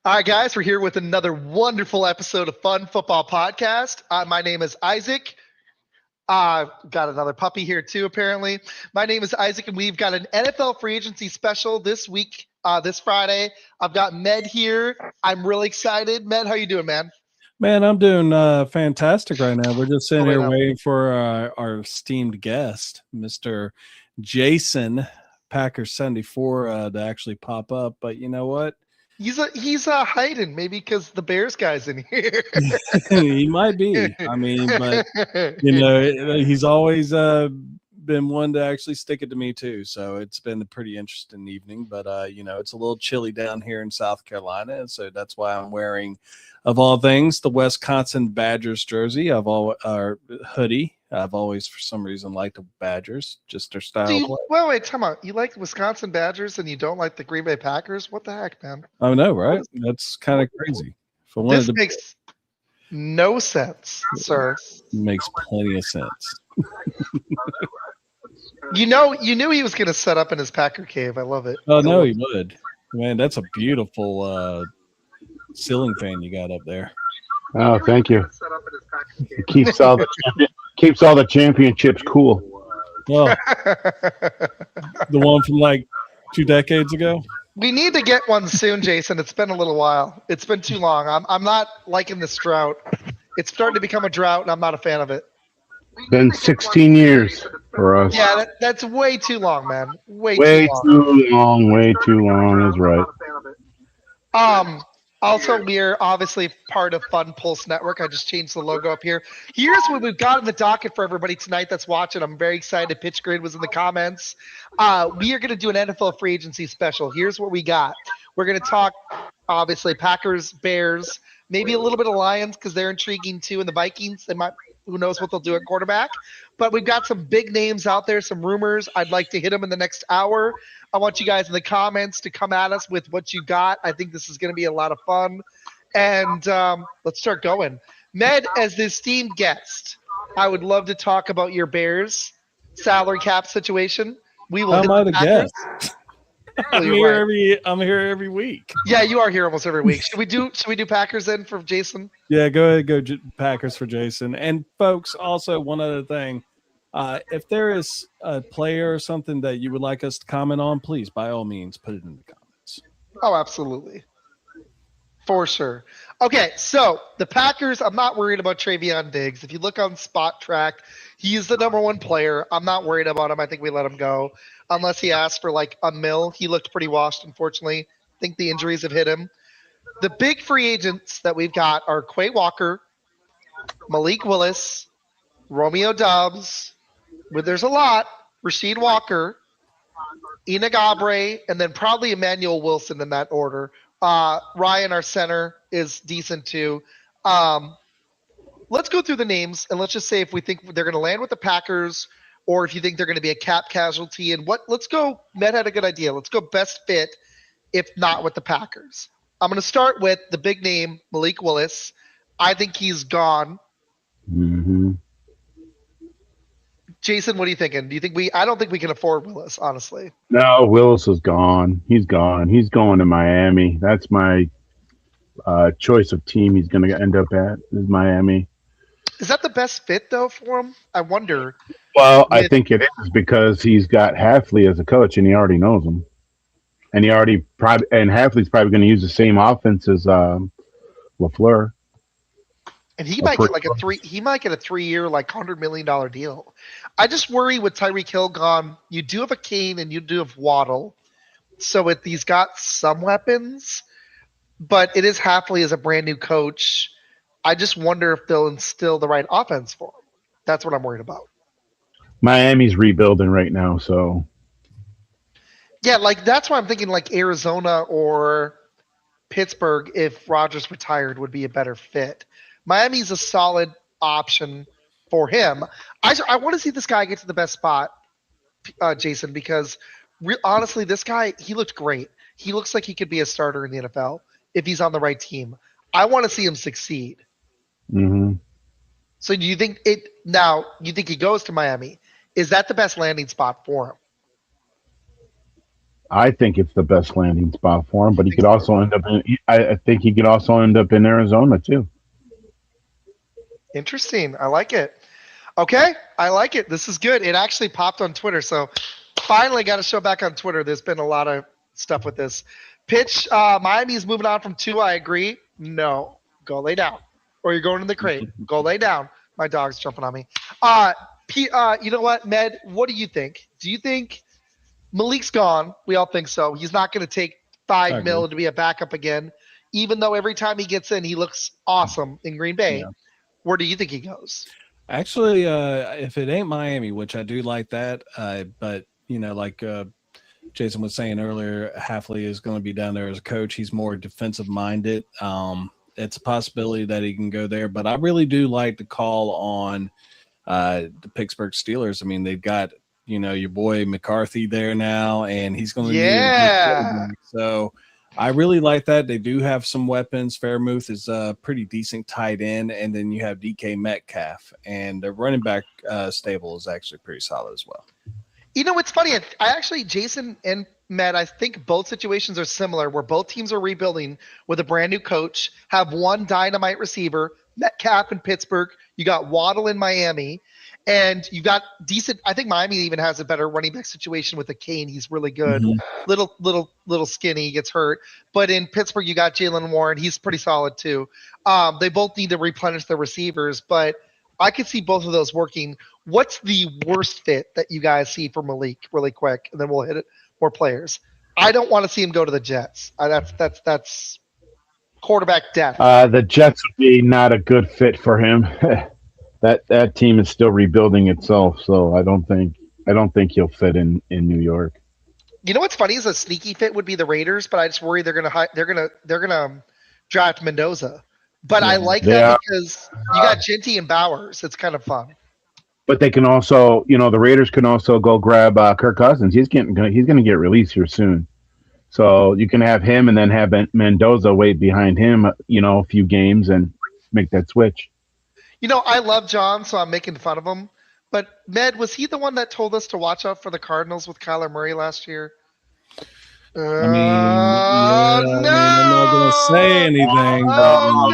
All right, guys, we're here with another wonderful episode of Fun Football Podcast. My name is Isaac. Got another puppy here too, apparently. My name is Isaac, and we've got an NFL free agency special this week, this Friday. I've got Med here. I'm really excited. Med, how you doing, man? Man, I'm doing fantastic right now. We're just sitting Oh, right here now. waiting for our esteemed guest, Mr. Jason Packers 74, to actually pop up. But you know what? He's hiding, maybe because the Bears guy's in here. He might be. I mean, but he's always been one to actually stick it to me too. So it's been a pretty interesting evening. But it's a little chilly down here in South Carolina, and so that's why I'm wearing, of all things, the Wisconsin Badgers jersey. Our hoodie. I've always, for some reason, liked the Badgers, just their style of play. Wait, time out. You like Wisconsin Badgers and you don't like the Green Bay Packers? What the heck, man? I know, right? That's kind of crazy. This makes no sense, sir. Makes plenty of sense. You knew he was going to set up in his Packer cave. I love it. Oh, no, he would. Man, that's a beautiful ceiling fan you got up there. Oh, thank you. It keeps all the championships cool. Well, the one from like 2 decades ago. We need to get one soon, Jason. It's been a little while. It's been too long. I'm not liking this drought. It's starting to become a drought, and I'm not a fan of it. Been 16 years for us. Yeah, that's way too long, man. Way too long. Way too long is right. Also, we're obviously part of Fun Pulse Network. I just changed the logo up here. Here's what we've got in the docket for everybody tonight that's watching. I'm very excited. Pitch Grid was in the comments. We are going to do an NFL free agency special. Here's what we got. We're going to talk, obviously, Packers, Bears, maybe a little bit of Lions because they're intriguing too, and the Vikings. Who knows what they'll do at quarterback. But we've got some big names out there, some rumors. I'd like to hit them in the next hour. I want you guys in the comments to come at us with what you got. I think this is going to be a lot of fun. And let's start going. Med, as the esteemed guest, I would love to talk about your Bears salary cap situation. We will. How am I the guest? I'm here every week. Yeah, you are here almost every week. Should we do Packers then for Jason? Yeah, go ahead, go Packers for Jason. And folks, also one other thing. If there is a player or something that you would like us to comment on, please, by all means, put it in the comments. Oh, absolutely. For sure. Okay, so the Packers, I'm not worried about Travion Diggs. If you look on Spot Track, he's the number one player. I'm not worried about him. I think we let him go. Unless he asked for like $1 million. He looked pretty washed, unfortunately. I think the injuries have hit him. The big free agents that we've got are Quay Walker, Malik Willis, Romeo Doubs, there's a lot, Rasheed Walker, Enoch Abre, and then probably Emmanuel Wilson in that order. Ryan, our center, is decent too. Let's go through the names, and let's just say if we think they're going to land with the Packers or if you think they're going to be a cap casualty. And let's go, Matt had a good idea. Let's go best fit, if not with the Packers. I'm going to start with the big name, Malik Willis. I think he's gone. Mm-hmm. Jason, what are you thinking? I don't think we can afford Willis, honestly. No, Willis is gone. He's gone. He's going to Miami. That's my choice of team he's going to end up at is Miami. Is that the best fit, though, for him? I wonder. Well, I think it is because he's got Hafley as a coach, and he already knows him. And Hafley's probably going to use the same offense as LaFleur. And he might get a 3-year, like $100 million deal. I just worry with Tyreek Hill gone. You do have a Kane and you do have Waddle, so he's got some weapons, but it is Hafley as a brand new coach. I just wonder if they'll instill the right offense for him. That's what I'm worried about. Miami's rebuilding right now, so yeah, like that's why I'm thinking like Arizona or Pittsburgh, if Rodgers retired, would be a better fit. Miami's a solid option for him. I want to see this guy get to the best spot, Jason, because honestly, this guy, he looked great. He looks like he could be a starter in the NFL if he's on the right team. I want to see him succeed. Mm-hmm. So do you think you think he goes to Miami? Is that the best landing spot for him? I think it's the best landing spot for him, I but he think could so. also end up in. I think he could also end up in Arizona too. Interesting. I like it. Okay, I like it. This is good. It actually popped on Twitter, so finally got to show back on Twitter. There's been a lot of stuff with this. Pitch. Miami's moving on from two. I agree. No, go lay down, or you're going in the crate. Go lay down. My dog's jumping on me. Uh, you know what, Med? What do you think? Do you think Malik's gone? We all think so. He's not going to take I five agree. mil to be a backup again, even though every time he gets in, he looks awesome in Green Bay. Yeah. Where do you think he goes? Actually, if it ain't Miami, which I do like that, but like Jason was saying earlier, Halfley is going to be down there as a coach. He's more defensive minded. It's a possibility that he can go there, but I really do like the call on the Pittsburgh Steelers. I mean, they've got your boy McCarthy there now, and he's going to need a good Yeah. quarterback. So I really like that. They do have some weapons. Fairmouth is a pretty decent tight end, and then you have DK Metcalf, and the running back stable is actually pretty solid as well. You know, it's funny. I actually, Jason and Matt, I think both situations are similar where both teams are rebuilding with a brand new coach, have one dynamite receiver, Metcalf in Pittsburgh. You got Waddle in Miami, and you got decent. I think Miami even has a better running back situation with the Kane. He's really good. Mhm. Little skinny, he gets hurt. But in Pittsburgh, you got Jalen Warren. He's pretty solid too. They both need to replenish their receivers, but I could see both of those working. What's the worst fit that you guys see for Malik, really quick, and then we'll hit it more players. I don't want to see him go to the Jets. That's quarterback death. The Jets would be not a good fit for him. That team is still rebuilding itself, so I don't think he'll fit in New York. You know what's funny is a sneaky fit would be the Raiders, but I just worry they're gonna draft Mendoza. But I Yeah. like They that are, because you got Genty and Bowers. It's kind of fun. but they can also, the Raiders can also go grab Kirk Cousins. He's going to get released here soon. So you can have him and then have Mendoza wait behind him, a few games and make that switch. You know, I love John, so I'm making fun of him. But Med, was he the one that told us to watch out for the Cardinals with Kyler Murray last year? I mean, yeah. I mean, I'm not gonna say No! anything, but Oh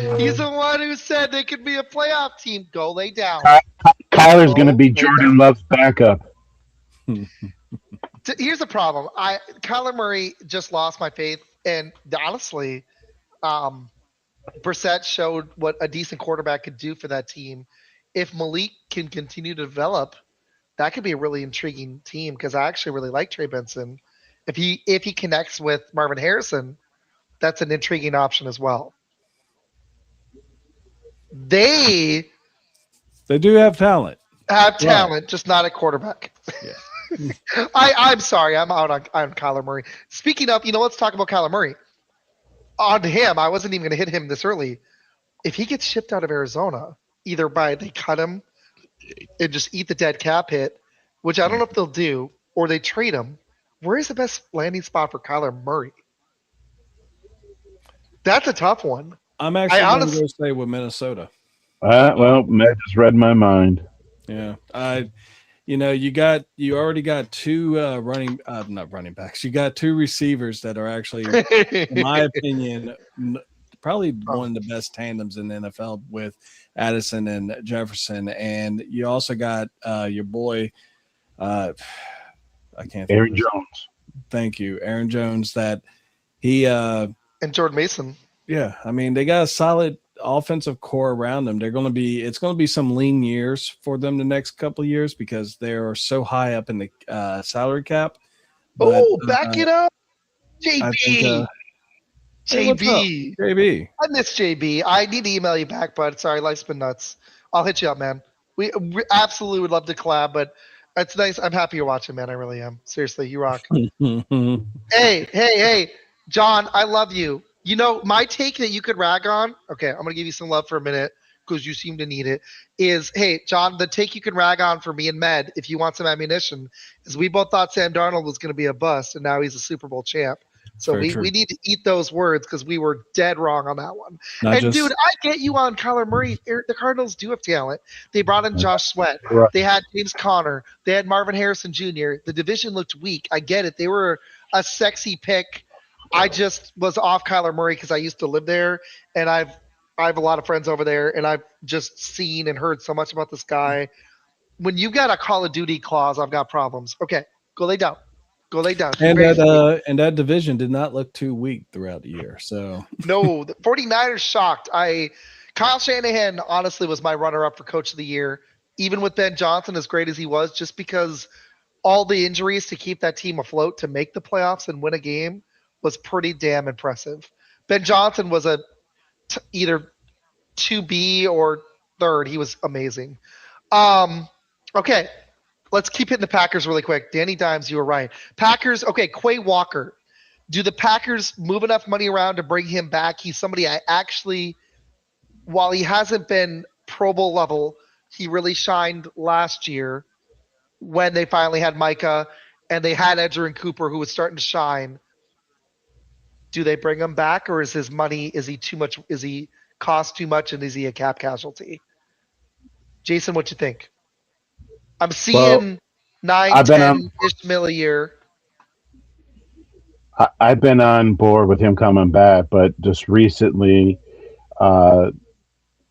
no! He's the one who said they could be a playoff team. Go lay down. Kyler's going to Go be lay Jordan down. Love's backup. Here's the problem. Kyler Murray just lost my faith, and honestly, um, Brissett showed what a decent quarterback could do for that team. If Malik can continue to develop, that could be a really intriguing team because I actually really like Trey Benson. If he connects with Marvin Harrison, that's an intriguing option as well. They they do have talent, have but talent, just not at quarterback. yeah. I'm sorry, I'm out on Kyler Murray. Speaking of, let's talk about Kyler Murray. On him, I wasn't even going to hit him this early. If he gets shipped out of Arizona, either by they cut him and just eat the dead cap hit, which I don't know if they'll do, or they trade him. Where is the best landing spot for Kyler Murray? That's a tough one. I'm I actually going to honestly, go stay with Minnesota. Well, Matt just read my mind. Yeah, you already got two not running backs. You got two receivers that are actually, in my opinion, probably one of the best tandems in the NFL with Addison and Jefferson, and you also got your boy. I can't think of Aaron his. Jones. Thank you, Aaron Jones. That he and Jordan Mason. Yeah, I mean they got a solid offensive core around them. It's going to be some lean years for them the next couple of years because they are so high up in the salary cap. But Oh, back it up, I think, JB. hey, what's up, JB. JB? I miss JB. I need to email you back, bud. Sorry, life's been nuts. I'll hit you up, man. We absolutely would love to collab, but it's nice. I'm happy you're watching, man. I really am. Seriously, you rock. Hey, John, I love you. You know, my take that you could rag on, okay, I'm going to give you some love for a minute because you seem to need it, is, hey, John, the take you can rag on for me and Med, if you want some ammunition, is we both thought Sam Darnold was going to be a bust, and now he's a Super Bowl champ. So Very we true. need to eat those words because we were dead wrong on that one. Not And just dude, I get you on Kyler Murray. The Cardinals do have talent. They brought in Josh Sweat. Right. They had James Conner. They had Marvin Harrison Jr. The division looked weak. I get it. They were a sexy pick. I just was off Kyler Murray because I used to live there, and I have a lot of friends over there, and I've just seen and heard so much about this guy. When you've got a Call of Duty clause, I've got problems. Okay, go lay down. Go lay down. Keep ready for me. and that division did not look too weak throughout the year. So No, the 49ers shocked. Kyle Shanahan honestly was my runner-up for coach of the year, even with Ben Johnson as great as he was, just because all the injuries to keep that team afloat to make the playoffs and win a game was pretty damn impressive. Ben Johnson was either 2B or third. He was amazing. Um, okay, let's keep hitting the Packers really quick. Danny Dimes, you were right. Packers, okay, Quay Walker. Do the Packers move enough money around to bring him back? He's somebody I actually, while he hasn't been Pro Bowl level, he really shined last year when they finally had Micah and they had Edger and Cooper who was starting to shine. Do they bring him back, or is his money, is he too much, is he cost too much, and is he a cap casualty? Jason, what you think? I'm Well, seeing nine, I've been on 10-ish mil a year. I've been on board with him coming back, but just recently, uh,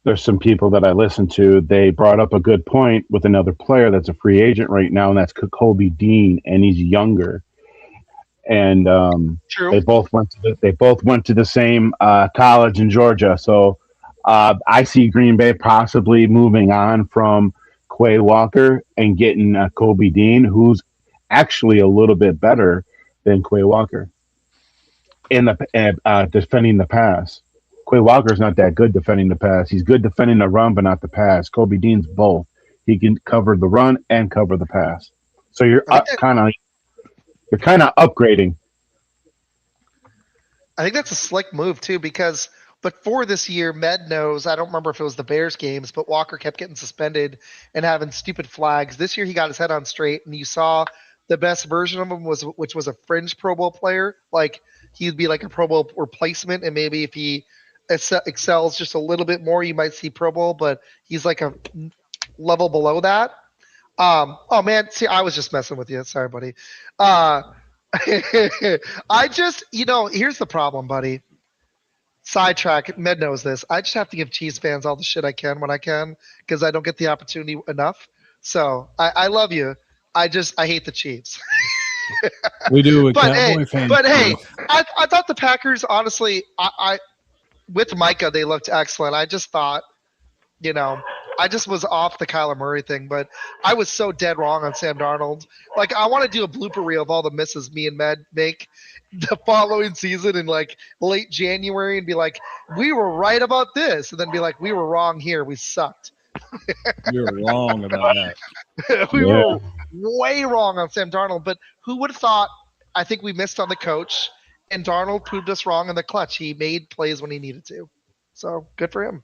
there's some people that I listen to. They brought up a good point with another player that's a free agent right now, and that's Kobe Dean, and he's younger. And True. they both went to the same college in Georgia. So I see Green Bay possibly moving on from Quay Walker and getting Kobe Dean, who's actually a little bit better than Quay Walker in the defending the pass. Quay Walker's not that good defending the pass. He's good defending the run, but not the pass. Kobe Dean's both. He can cover the run and cover the pass. So I think that, you're kind of upgrading. I think that's a slick move too because before this year, Med knows, I don't remember if it was the Bears games, but Walker kept getting suspended and having stupid flags. This year he got his head on straight and you saw the best version of him which was a fringe Pro Bowl player. Like he'd be like a Pro Bowl replacement, and maybe if he excels just a little bit more, you might see Pro Bowl, but he's like a level below that. Oh man, see, I was just messing with you. Sorry, buddy. Uh, I just, here's the problem, buddy. Sidetrack. Med knows this. I just have to give Chiefs fans all the shit I can when I can because I don't get the opportunity enough. So I love you. I hate the Chiefs. we do with But Cowboy fans. but hey, too. I thought the Packers, honestly, I with Micah they looked excellent. I just thought, you know, I just was off the Kyler Murray thing, but I was so dead wrong on Sam Darnold. Like, I want to do a blooper reel of all the misses me and Med make the following season in like late January and be like, we were right about this, and then be like, we were wrong here. We sucked. You're wrong about that. We Yeah. were way wrong on Sam Darnold, but who would have thought? I think we missed on the coach, and Darnold proved us wrong in the clutch. He made plays when he needed to. So good for him.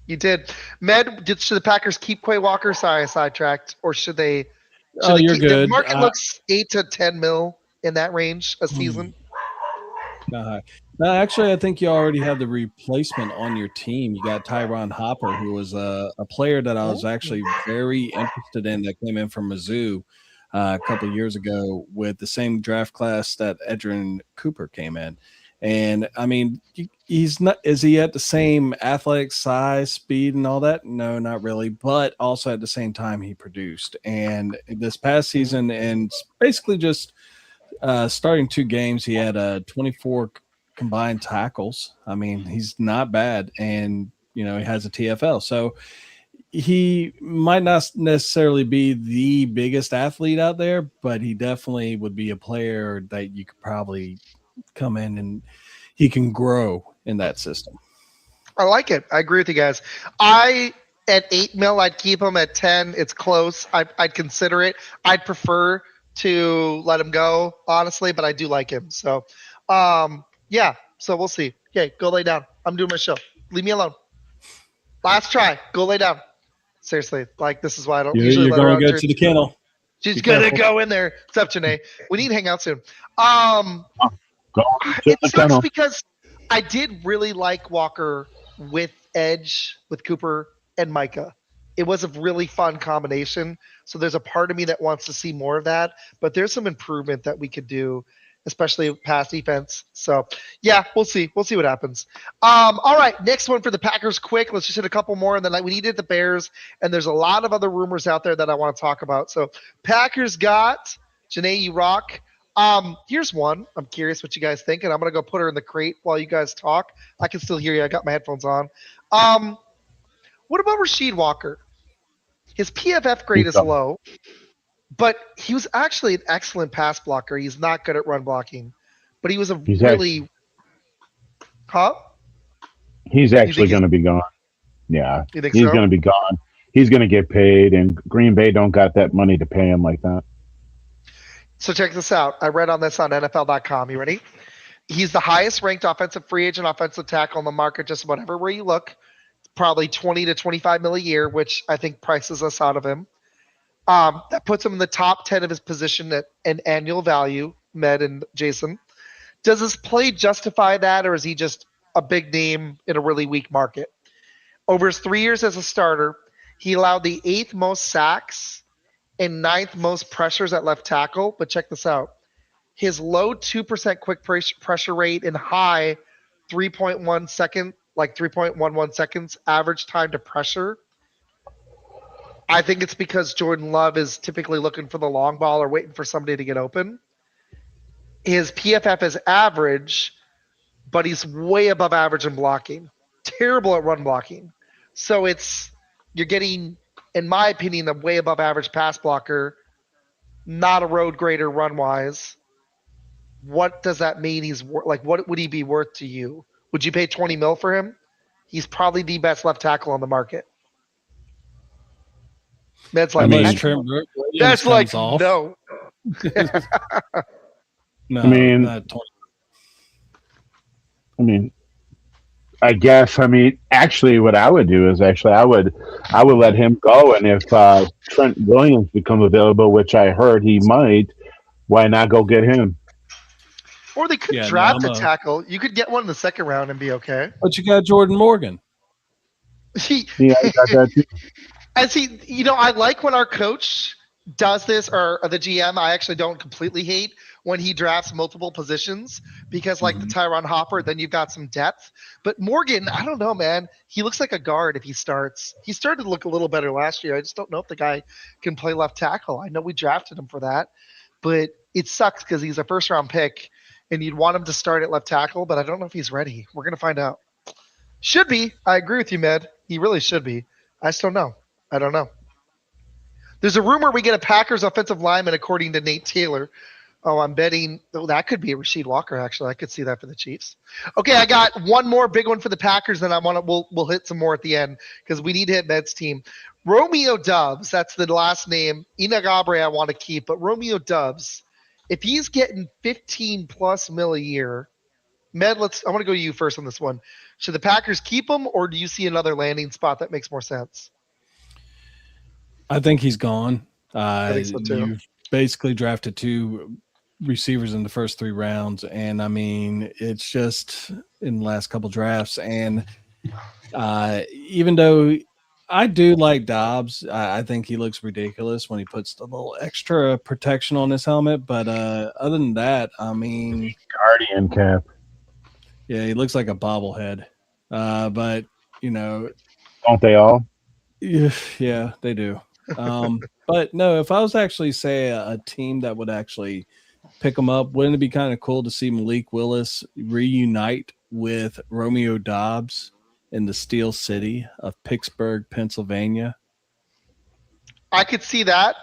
You did. Should the Packers keep Quay Walker? Sorry, I sidetracked. Or should they? Oh, you're keep, the good. market looks 8 to 10 mil in that range a season. No, actually, I think you already have the replacement on your team. You got Tyron Hopper, who was a player that I was actually very interested in that came in from Mizzou a couple of years ago with the same draft class that Edgerrin Cooper came in. And I mean, he's not. Is he at the same athletic size, speed, and all that? No, not really. But also at the same time, he produced. And this past season, and basically just starting 2 games, he had 24 combined tackles. I mean, he's not bad, and he has a TFL. So he might not necessarily be the biggest athlete out there, but he definitely would be a player that you could probably come in and he can grow in that system. I like it. I agree with you guys. At 8 mil, I'd keep him. At 10, it's close. I'd consider it. I'd prefer to let him go, honestly, but I do like him. So, yeah. So we'll see. Okay, go lay down. I'm doing my show. Leave me alone. Last try. Go lay down. Seriously, like this is why I don't usually You're let her going out. to go to the kennel. She's Be gonna careful. go in there. What's up, Janae? We need to hang out soon. Go to It the sucks kennel. because I did really like Walker with Edge, with Cooper, and Micah. It was a really fun combination. So there's a part of me that wants to see more of that, but there's some improvement that we could do, especially pass defense. So yeah, we'll see. We'll see what happens. All right, next one for the Packers. Quick, let's just hit a couple more, and then we need to hit the Bears. And there's a lot of other rumors out there that I want to talk about. So Packers got Janae Rock. Here's one. I'm curious what you guys think, and I'm gonna go put her in the crate while you guys talk. I can still hear you. I got my headphones on. Um, what about Rasheed Walker? His PFF grade is low, but he was actually an excellent pass blocker. He's not good at run blocking, but he was a He's really, huh? He's You actually think going to be gone. Yeah, you think he's so? going to be gone. He's going to get paid, and Green Bay don't got that money to pay him like that. So check this out. I read on this on NFL.com. You ready? He's the highest ranked offensive free agent offensive tackle on the market, just about everywhere you look. Probably 20 to 25 mil a year, which I think prices us out of him. That puts him in the top 10 of his position at an annual value, Med and Jason. Does his play justify that, or is he just a big name in a really weak market? Over his 3 years as a starter, he allowed the 8th most sacks and 9th most pressures at left tackle. But check this out. His low 2% quick pressure rate and high 3.1 second, like 3.11 seconds average time to pressure. I think it's because Jordan Love is typically looking for the long ball or waiting for somebody to get open. His PFF is average, but he's way above average in blocking. Terrible at run blocking. So you're getting, in my opinion, a way above average pass blocker, not a road grader run wise. What does that mean? What would he be worth to you? Would you pay 20 mil for him? He's probably the best left tackle on the market. That's like Unless Trent Williams that's comes like off. no. No, I mean, not 20. I guess. Actually, what I would do is I would let him go, and if Trent Williams becomes available, which I heard he might, why not go get him? Or they could draft a tackle. You could get one in the second round and be okay. But you got Jordan Morgan. Yeah, I got that too. I like when our coach does this, or the GM. I actually don't completely hate when he drafts multiple positions because, like the Tyron Hopper, then you've got some depth. But Morgan, I don't know, man. He looks like a guard if he starts. He started to look a little better last year. I just don't know if the guy can play left tackle. I know we drafted him for that, but it sucks because he's a first-round pick, and you'd want him to start at left tackle, but I don't know if he's ready. We're going to find out. Should be. I agree with you, Med. He really should be. I just don't know. I don't know. There's a rumor we get a Packers offensive lineman, according to Nate Taylor. Oh, I'm betting that could be a Rasheed Walker. Actually, I could see that for the Chiefs. Okay, I got one more big one for the Packers, then we'll hit some more at the end because we need to hit Med's team. Romeo Doubs, that's the last name. Inagabre I want to keep, but Romeo Doubs, if he's getting 15 plus mil a year, Med, I want to go to you first on this one. Should the Packers keep him, or do you see another landing spot that makes more sense? I think he's gone. I think so too. You've basically drafted 2 receivers in the first 3 rounds, and it's just in the last couple drafts. And even though I do like Dobbs, I think he looks ridiculous when he puts the little extra protection on his helmet. But other than that, Guardian cap. Yeah, he looks like a bobblehead. But don't they all? Yeah, they do. But no, if I was actually say a team that would actually pick him up, wouldn't it be kind of cool to see Malik Willis reunite with Romeo Doubs in the Steel City of Pittsburgh, Pennsylvania? I could see that.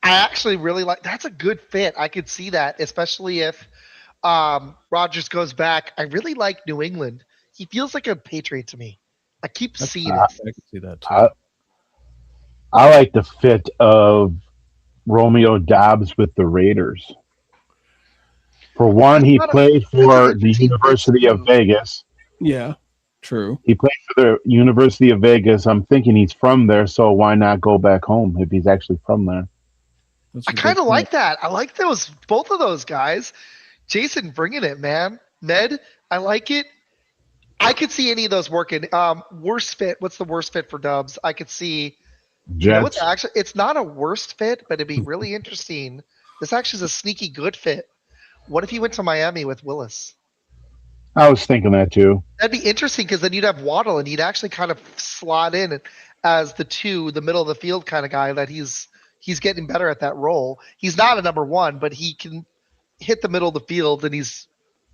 I actually really that's a good fit. I could see that, especially if Rodgers goes back. I really like New England. He feels like a Patriot to me. I keep seeing it. I can see that too. I like the fit of Romeo Doubs with the Raiders. For one, he played for the University of Vegas. Yeah, true. He played for the University of Vegas. I'm thinking he's from there, so why not go back home if he's actually from there? I kind of like that. I like both of those guys. Jason bringing it, man. Ned, I like it. I could see any of those working. Worst fit. What's the worst fit for Dubs? I could see. You know what's Jets. actually? It's not a worst fit, but it'd be really interesting. This actually is a sneaky good fit. What if he went to Miami with Willis? I was thinking that too. That'd be interesting because then you'd have Waddle and he'd actually kind of slot in as the middle of the field kind of guy that he's getting better at that role. He's not a number one, but he can hit the middle of the field and he's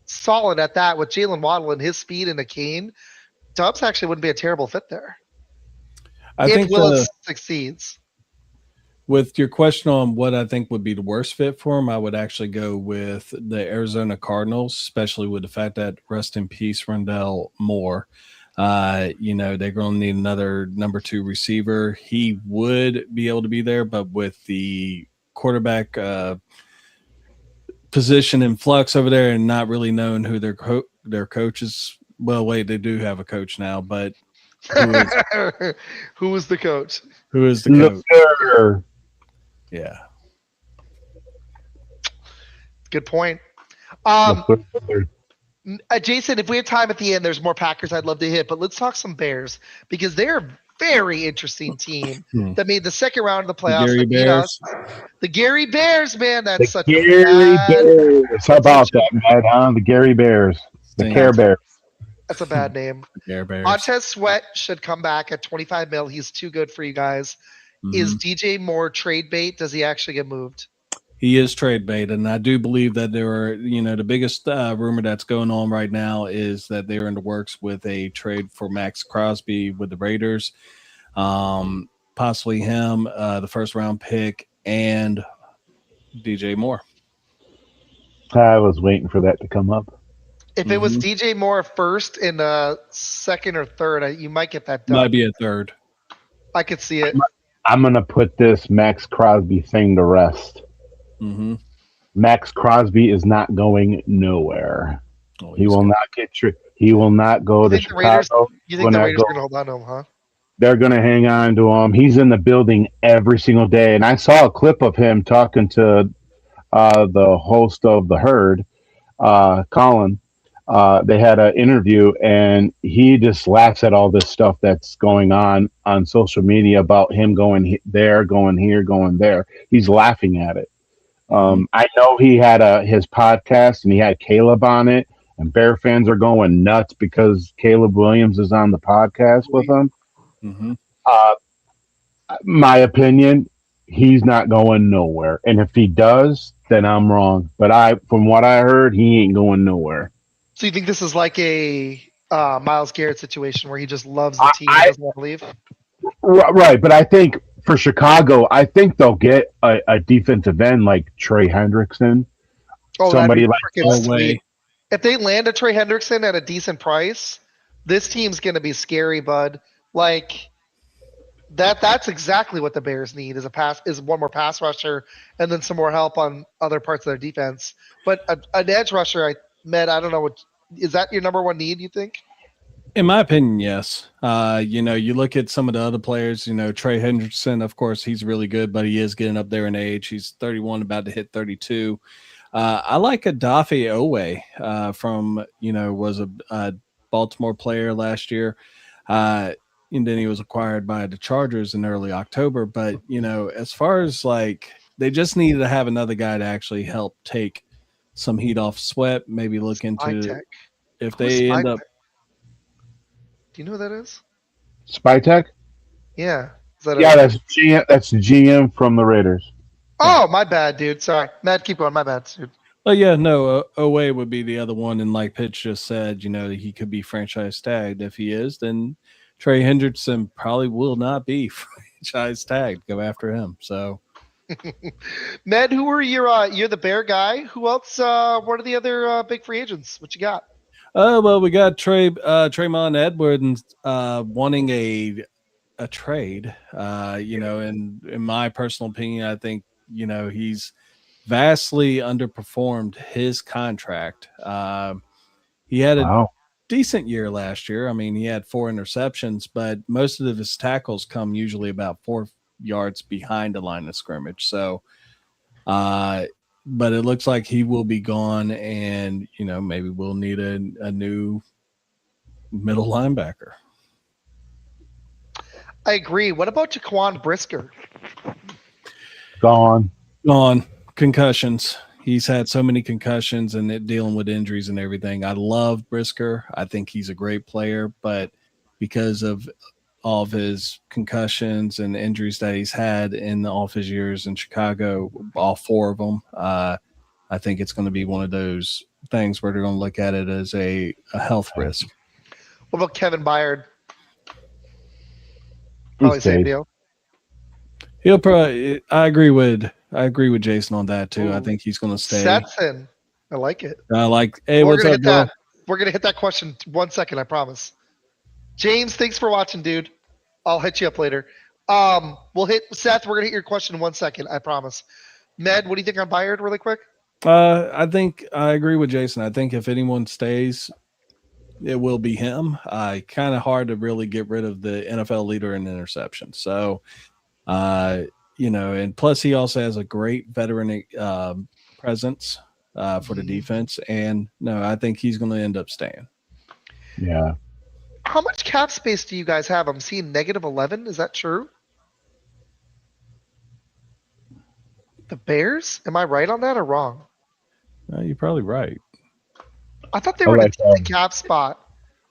solid at that with Jalen Waddle and his speed and a cane. Dubs actually wouldn't be a terrible fit there. I If think Willis succeeds. with your question on what I think would be the worst fit for him, I would actually go with the Arizona Cardinals, especially with the fact that rest in peace, Rondell Moore. They're going to need another number 2 receiver. He would be able to be there, but with the quarterback position in flux over there and not really knowing who their coach is. Well, wait, they do have a coach now, but who is the coach? Who is the coach? Sure. Yeah. Good point. Jason, if we have time at the end, there's more Packers I'd love to hit, but let's talk some Bears because they're a very interesting team that made the second round of the playoffs. The Gary Bears. The Gary Bears, man. That's such Gary Bears. How about that, man? Huh? The Gary Bears. The Care Bears. That's a bad name. Care Bears. Montez Sweat should come back at 25 mil. He's too good for you guys. Is DJ Moore trade bait? Does he actually get moved? He is trade bait, and I do believe that there are, the biggest rumor that's going on right now is that they're in the works with a trade for Max Crosby with the Raiders, possibly him, the first round pick, and DJ Moore. I was waiting for that to come up. If it was DJ Moore first in second or third, you might get that done. Might be a third. I could see it. I'm going to put this Max Crosby thing to rest. Mm-hmm. Max Crosby is not going nowhere. Oh, he will not get. He will not go to Chicago. You think the Raiders are going to hold on to him, huh? They're going to hang on to him. He's in the building every single day, and I saw a clip of him talking to the host of the Herd, Colin. They had an interview, and he just laughs at all this stuff that's going on social media about him going there, going here, going there. He's laughing at it. I know he had his podcast, and he had Caleb on it, and Bear fans are going nuts because Caleb Williams is on the podcast with him. Mm-hmm. My opinion, he's not going nowhere, and if he does, then I'm wrong. But from what I heard, he ain't going nowhere. So you think this is like a Myles Garrett situation where he just loves the team and doesn't want to leave? Right, but I think for Chicago, I think they'll get a defensive end like Trey Hendrickson. Somebody like sweet. If they land a Trey Hendrickson at a decent price, this team's going to be scary, bud. Like that's exactly what the Bears need is one more pass rusher and then some more help on other parts of their defense. But an edge rusher, I don't know is that your number one need, you think? In my opinion, yes. You look at some of the other players, Trey Hendrickson, of course, he's really good, but he is getting up there in age. He's 31, about to hit 32. I like Adafe Owe from, was a Baltimore player last year. And then he was acquired by the Chargers in early October. But, as far as they just needed to have another guy to actually help take some heat off Sweat, maybe look into if they end up. Do you know who that is? Spytech? Yeah. That's GM. That's the GM from the Raiders. Oh, my bad, dude. Sorry. Matt, keep going. My bad, dude. Well, yeah, no, Owe would be the other one. And like Pitch just said, he could be franchise tagged. If he is, then Trey Hendrickson probably will not be franchise tagged. Go after him. So, Ned, who are you're the Bear guy. Who else? What are the other big free agents? What you got? Well, we got Tremont Edwards wanting a trade. And in my personal opinion, I think he's vastly underperformed his contract. He had a decent year last year. I mean, he had 4 interceptions, but most of his tackles come usually about 4 yards behind the line of scrimmage. So but it looks like he will be gone, and maybe we'll need a new middle linebacker. I agree. What about Jaquan Brisker? Gone. Concussions. He's had so many concussions and dealing with injuries and everything. I love Brisker. I think he's a great player, but because of all of his concussions and injuries that he's had in all of his years in Chicago, all 4 of them, I think it's going to be one of those things where they're going to look at it as a health risk. What about Kevin Byard? Probably same deal. He'll probably. I agree with Jason on that too. Ooh. I think he's going to stay. Setson. I like it. Hey, what's up, bro? We're gonna hit that question 1 second. I promise. James, thanks for watching, dude. I'll hit you up later. We'll hit Seth. We're gonna hit your question in 1 second. I promise. Med, what do you think on Byard, really quick? I think I agree with Jason. I think if anyone stays, it will be him. Kind of hard to really get rid of the NFL leader in interceptions. So, and plus he also has a great veteran presence for the defense. And no, I think he's going to end up staying. Yeah. How much cap space do you guys have? I'm seeing -11. Is that true? The Bears? Am I right on that or wrong? You're probably right. I thought they were in a decent cap spot.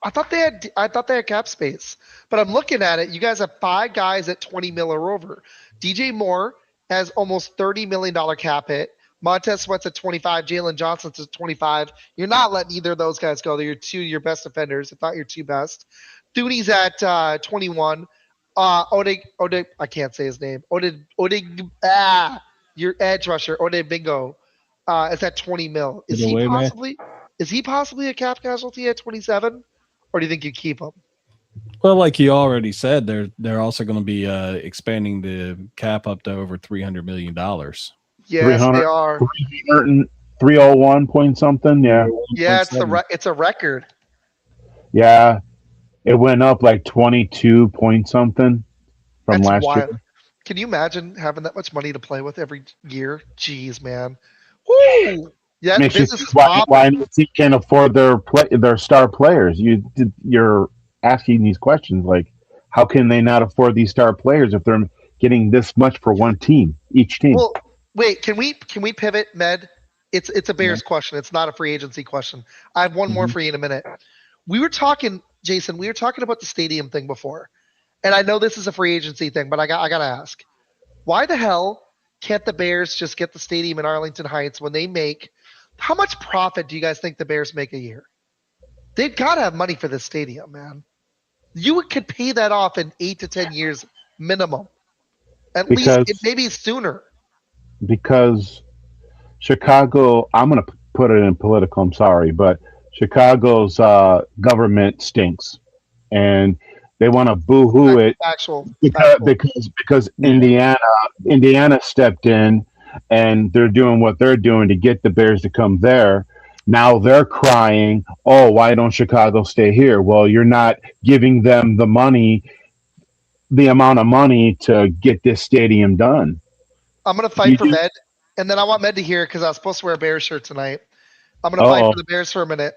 I thought they had cap space, but I'm looking at it. You guys have 5 guys at 20 mil or over. DJ Moore has almost $30 million cap hit. Montez Sweat's at 25. Jalen Johnson's at 25. You're not letting either of those guys go. They're your best defenders, if not your 2 best. Thuney's at 21. Ode, I can't say his name. Your edge rusher, Ode Bingo, is at 20 mil. Is he possibly a cap casualty at 27? Or do you think you keep him? Well, like you already said, they're also going to be expanding the cap up to over $300 million. Yes, they are. 301 point something. Yeah. Yeah, it's a record. Yeah, it went up like 22 point something from last year. Can you imagine having that much money to play with every year? Jeez, man. Woo! Yeah, the business is why he can't afford their star players? You're asking these questions like, how can they not afford these star players if they're getting this much for one team, each team? Well, wait, can we pivot, Med? It's a Bears question. It's not a free agency question. I have one more for you in a minute. We were talking, Jason. We were talking about the stadium thing before, and I know this is a free agency thing, but I gotta ask, why the hell can't the Bears just get the stadium in Arlington Heights when they make? How much profit do you guys think the Bears make a year? They've got to have money for this stadium, man. You could pay that off in 8 to 10 years minimum. At least maybe sooner. Because Chicago, I'm going to put it in political, I'm sorry, but Chicago's government stinks. And they want to boo-hoo it because Indiana stepped in. And they're doing what they're doing to get the Bears to come there. Now they're crying, oh, why don't Chicago stay here? Well, you're not giving them the amount of money to get this stadium done. I'm going to fight for Med, and then I want Med to hear it because I was supposed to wear a Bears shirt tonight. I'm going to fight for the Bears for a minute.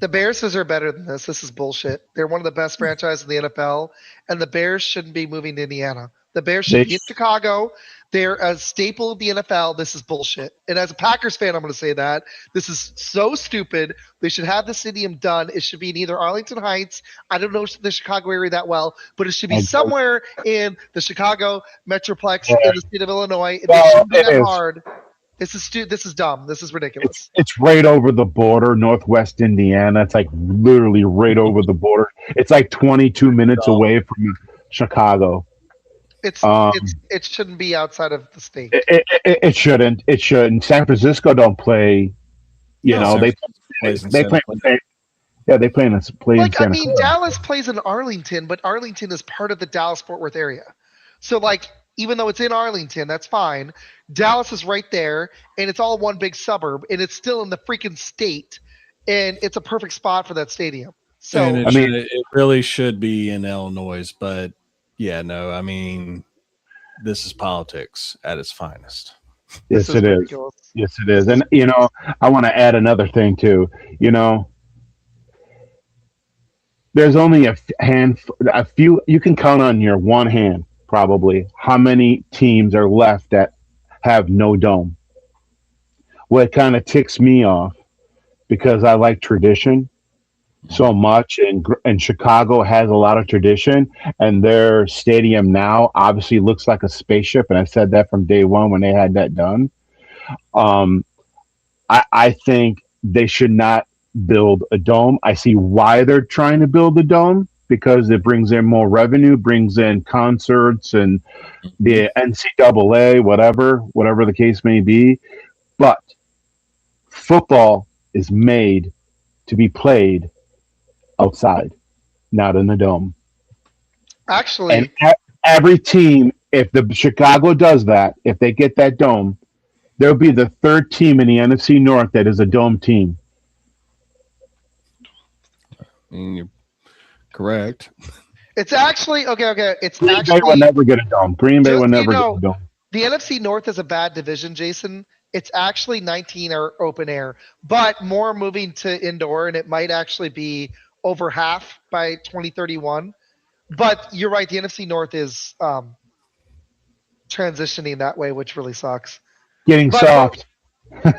The Bears are better than this. This is bullshit. They're one of the best franchises in the NFL, and the Bears shouldn't be moving to Indiana. The Bears should be in Chicago. They're a staple of the NFL. This is bullshit. And as a Packers fan, I'm going to say that. This is so stupid. They should have the stadium done. It should be in either Arlington Heights. I don't know the Chicago area that well, but it should be somewhere in the Chicago Metroplex in the state of Illinois. It shouldn't be that hard. This is dumb. This is ridiculous. It's right over the border, Northwest Indiana. It's like literally right over the border. It's like 22 minutes away from Chicago. It shouldn't be outside of the state. It shouldn't. It shouldn't. San Francisco don't play. They play. They play in a place. Like, I mean, Dallas plays in Arlington, but Arlington is part of the Dallas-Fort Worth area. So, like, even though it's in Arlington, that's fine. Dallas is right there, and it's all one big suburb, and it's still in the freaking state, and it's a perfect spot for that stadium. So, it really should be in Illinois, but. Yeah, no, I mean, this is politics at its finest. This Yes, is it is. ridiculous. Yes, it is. And I want to add another thing too. There's only a few. You can count on your one hand probably how many teams are left that have no dome. What kind of ticks me off because I like tradition so much, and Chicago has a lot of tradition, and their stadium now obviously looks like a spaceship. And I said that from day one when they had that done. Um, I think they should not build a dome. I see why they're trying to build a dome because it brings in more revenue, brings in concerts and Mhm. the NCAA, whatever the case may be. But football is made to be played outside, not in the dome. And Actually, every team, if the Chicago does that, if they get that dome, they'll be the third team in the NFC North that is a dome team. You're correct. it's actually okay. Okay, it's Green Bay will actually never get a dome. Green Bay will just so you never get a know, dome. the NFC North is a bad division, Jason. It's actually 19 are open air, but more moving to indoor, and it might actually be over half by 2031. But you're right, the NFC North is transitioning that way, which really sucks. Getting But more, soft.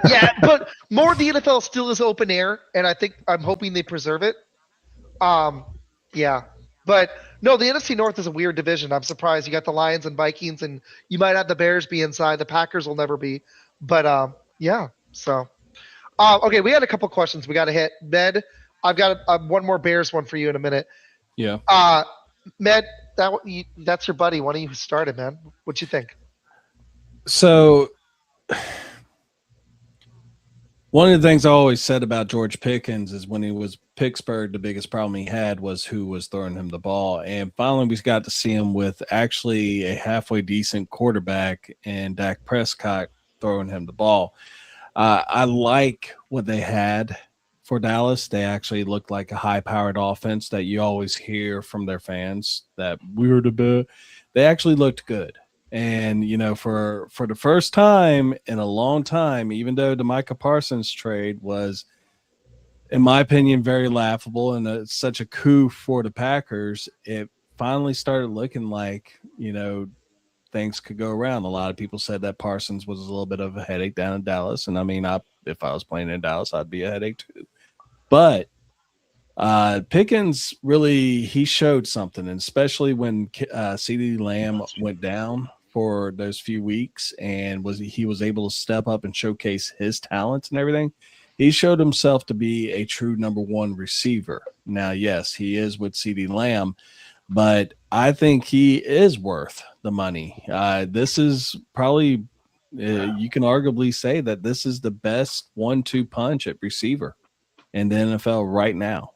yeah, but more the NFL still is open air, and I'm hoping they preserve it. Um, yeah, but no, the NFC North is a weird division. I'm surprised you got the Lions and Vikings, and you might have the Bears be inside. The Packers will never be, but yeah. So, okay, we had a couple questions we got to hit. Med, I've got one more Bears one for you in a minute. Yeah. Uh, Med, that's your buddy. Why don't you start it, man? What you think? So one of the things I always said about George Pickens is when he was Pittsburgh, the biggest problem he had was who was throwing him the ball. And finally, we got to see him with actually a halfway decent quarterback and Dak Prescott throwing him the ball. I like what they had for Dallas. They actually looked like a high-powered offense that you always hear from their fans that we were the best. They actually looked good. And for the first time in a long time, even though the Micah Parsons trade was, in my opinion, very laughable and such a coup for the Packers, it finally started looking like things could go around. A lot of people said that Parsons was a little bit of a headache down in Dallas, and I mean, if I was playing in Dallas, I'd be a headache too. But Pickens really he showed something, and especially when CeeDee Lamb went down for those few weeks, and he was able to step up and showcase his talents and everything. He showed himself to be a true number one receiver. Now, yes, he is with CeeDee Lamb, but I think he is worth the money. This is probably you can arguably say that this is the best 1-2 punch at receiver in the NFL right now.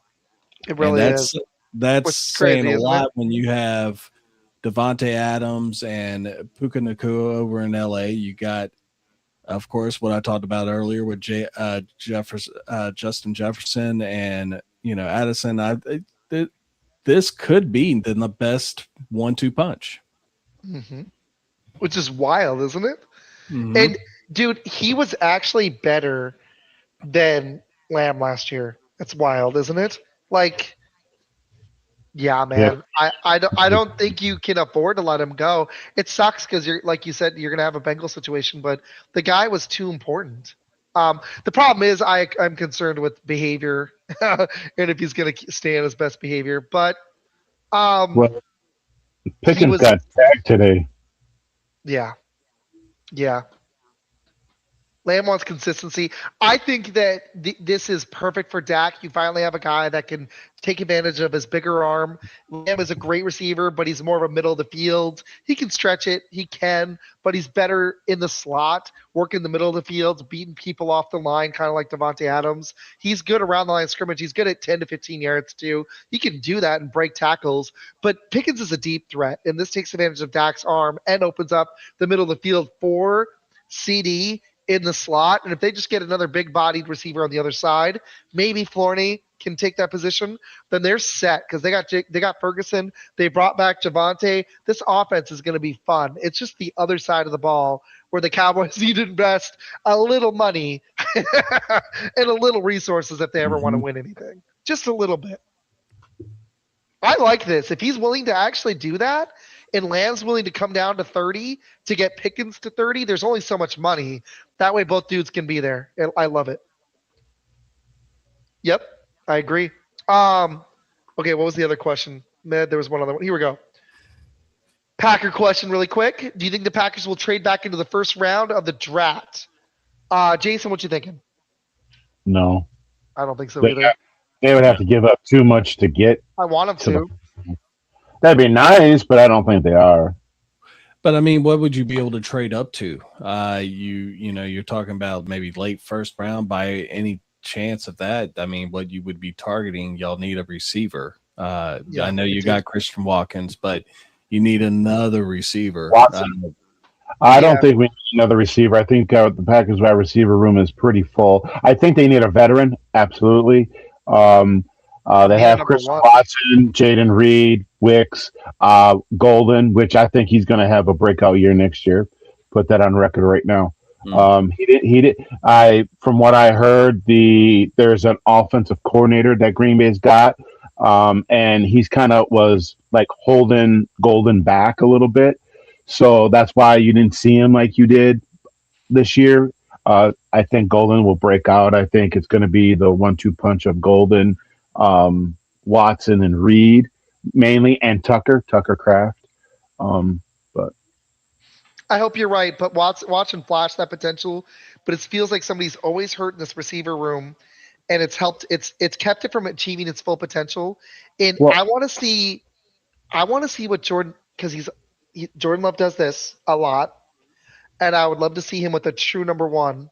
It And really is, that's which is saying crazy, a isn't it? lot when you have Devontae Adams and Puka Nakua over in LA. You got, of course, what I talked about earlier with Justin Jefferson and Addison. This could be the best 1-2 punch. Hmm. Which is wild, isn't it? Mm-hmm. And dude, he was actually better than Lamb last year. That's wild, isn't it? Like, yeah, Yeah. man. I don't think you can afford to let him go. It sucks because you're like you said you're gonna have a Bengal situation, but the guy was too important. The problem is I'm concerned with behavior and if he's gonna stay in his best behavior. But um, Well, he Pickens was got tagged today. yeah, yeah. Lamb wants consistency. I think that this is perfect for Dak. You finally have a guy that can take advantage of his bigger arm. Lamb is a great receiver, but he's more of a middle of the field. He can stretch it, he can, but he's better in the slot, working the middle of the field, beating people off the line, kind of like Devontae Adams. He's good around the line of scrimmage. He's good at 10 to 15 yards too. He can do that and break tackles. But Pickens is a deep threat, and this takes advantage of Dak's arm and opens up the middle of the field for CD in the slot. And if they just get another big bodied receiver on the other side, maybe Flourney can take that position, then they're set because they got Ferguson. They brought back Javante. This offense is going to be fun. It's just the other side of the ball where the Cowboys need to invest a little money and a little resources if they ever want to win anything. Just a little bit. I like this. If he's willing to actually do that, and Lamb's willing to come down to 30 to get Pickens to 30, there's only so much money. That way both dudes can be there. I love it. Yep, I agree. Okay, what was the other question? There was one other one. Here we go. Packer question really quick. Do you think the Packers will trade back into the first round of the draft? Jason, what you thinking? No. I don't think so either. They would have to give up too much to get. I want them to. That'd be nice, but I don't think they are. But I mean, what would you be able to trade up to? You're talking about maybe late first round by any chance of that. I mean, what you would be targeting, y'all need a receiver. I know you got Christian Watkins, but you need another receiver. I don't think we need another receiver. I think the Packers wide receiver room is pretty full. I think they need a veteran, absolutely. They have Chris Watson, Jaden Reed, Wicks, Golden, which I think he's going to have a breakout year next year. Put that on record right now. He did. From what I heard, there's an offensive coordinator that Green Bay's got, and he's kind of was like holding Golden back a little bit. So that's why you didn't see him like you did this year. I think Golden will break out. I think it's going to be the 1-2 punch of Golden, Watson, and Reed mainly, and Tucker Kraft. But I hope you're right. But watch and flash that potential. But it feels like somebody's always hurt in this receiver room, and it's helped. It's kept it from achieving its full potential. And I want to see what Jordan, because Jordan Love does this a lot, and I would love to see him with a true number one.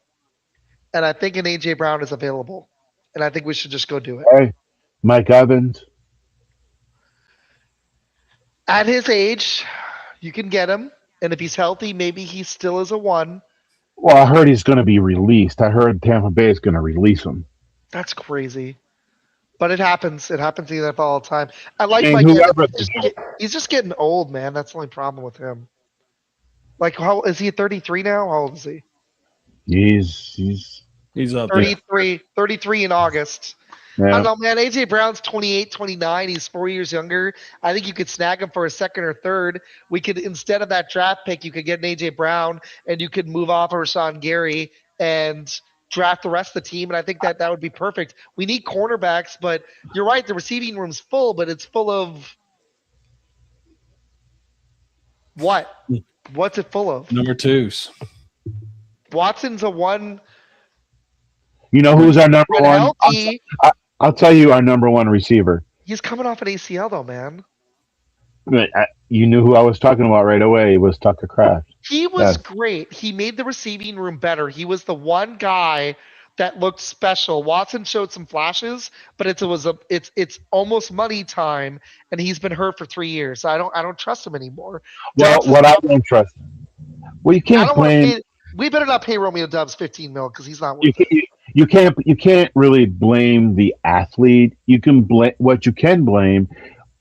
And I think an AJ Brown is available, and I think we should just go do it. Hey, Mike Evans. At his age, you can get him, and if he's healthy, maybe he still is a one. Well, I heard he's going to be released. I heard Tampa Bay is going to release him. That's crazy. But it happens. It happens in the NFL all the time. I like Mike Evans. He's just getting old, man. That's the only problem with him. Like, how is he 33 now? How old is he? He's up 33, 33 in August. Yeah. I don't know, man. AJ Brown's 28, 29. He's 4 years younger. I think you could snag him for a second or third. We could, instead of that draft pick, you could get an AJ Brown, and you could move off of Rashawn Gary and draft the rest of the team. And I think that would be perfect. We need cornerbacks, but you're right. The receiving room's full, but it's full of what? What's it full of? Number twos. Watson's a one. You know who's our number one? I'll tell you our number one receiver. He's coming off an ACL, though, man. You knew who I was talking about right away. It was Tucker Kraft. He was great. He made the receiving room better. He was the one guy that looked special. Watson showed some flashes, but it's almost money time, and he's been hurt for 3 years. So I don't trust him anymore. Well, I don't trust him. Well, you can't blame. We better not pay Romeo Doubs $15 million because he's not worth it. You can't really blame the athlete. You can blame what you can blame,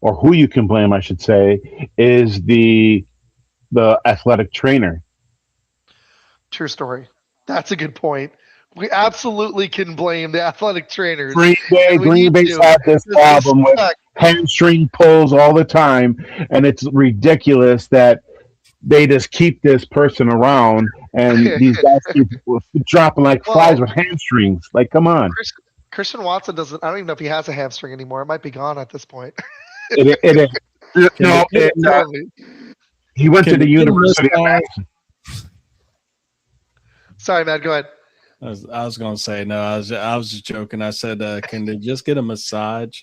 or who you can blame, I should say, is the athletic trainer. True story. That's a good point. We absolutely can blame the athletic trainers. Green Bay's had this problem with hamstring pulls all the time, and it's ridiculous that they just keep this person around, and these guys keep dropping like flies with hamstrings. Like, come on. Christian Watson doesn't. I don't even know if he has a hamstring anymore. It might be gone at this point. He went to the University of Madison. Sorry, man. Go ahead. I was going to say no. I was just joking. I said, can they just get a massage,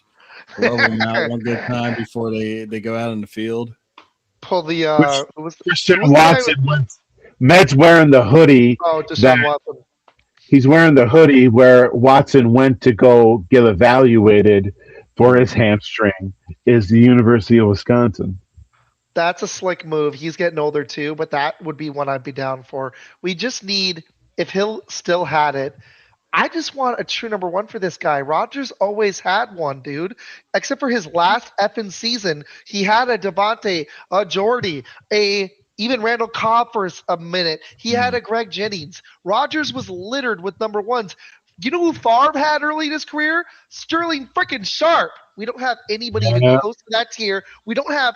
rub them out one good time before they go out in the field? Pull the Christian Watson. Med's wearing the hoodie. Oh, Deshaun Watson. He's wearing the hoodie where Watson went to go get evaluated for his hamstring. Is the University of Wisconsin. That's a slick move. He's getting older too, but that would be one I'd be down for. We just need, if Hill still had it, I just want a true number one for this guy. Rodgers always had one, dude. Except for his last effing season. He had a Devontae, a Jordy, a Even Randall Cobb for a minute. He had a Greg Jennings. Rodgers was littered with number ones. You know who Favre had early in his career? Sterling freaking Sharp. We don't have anybody even close to that tier. We don't have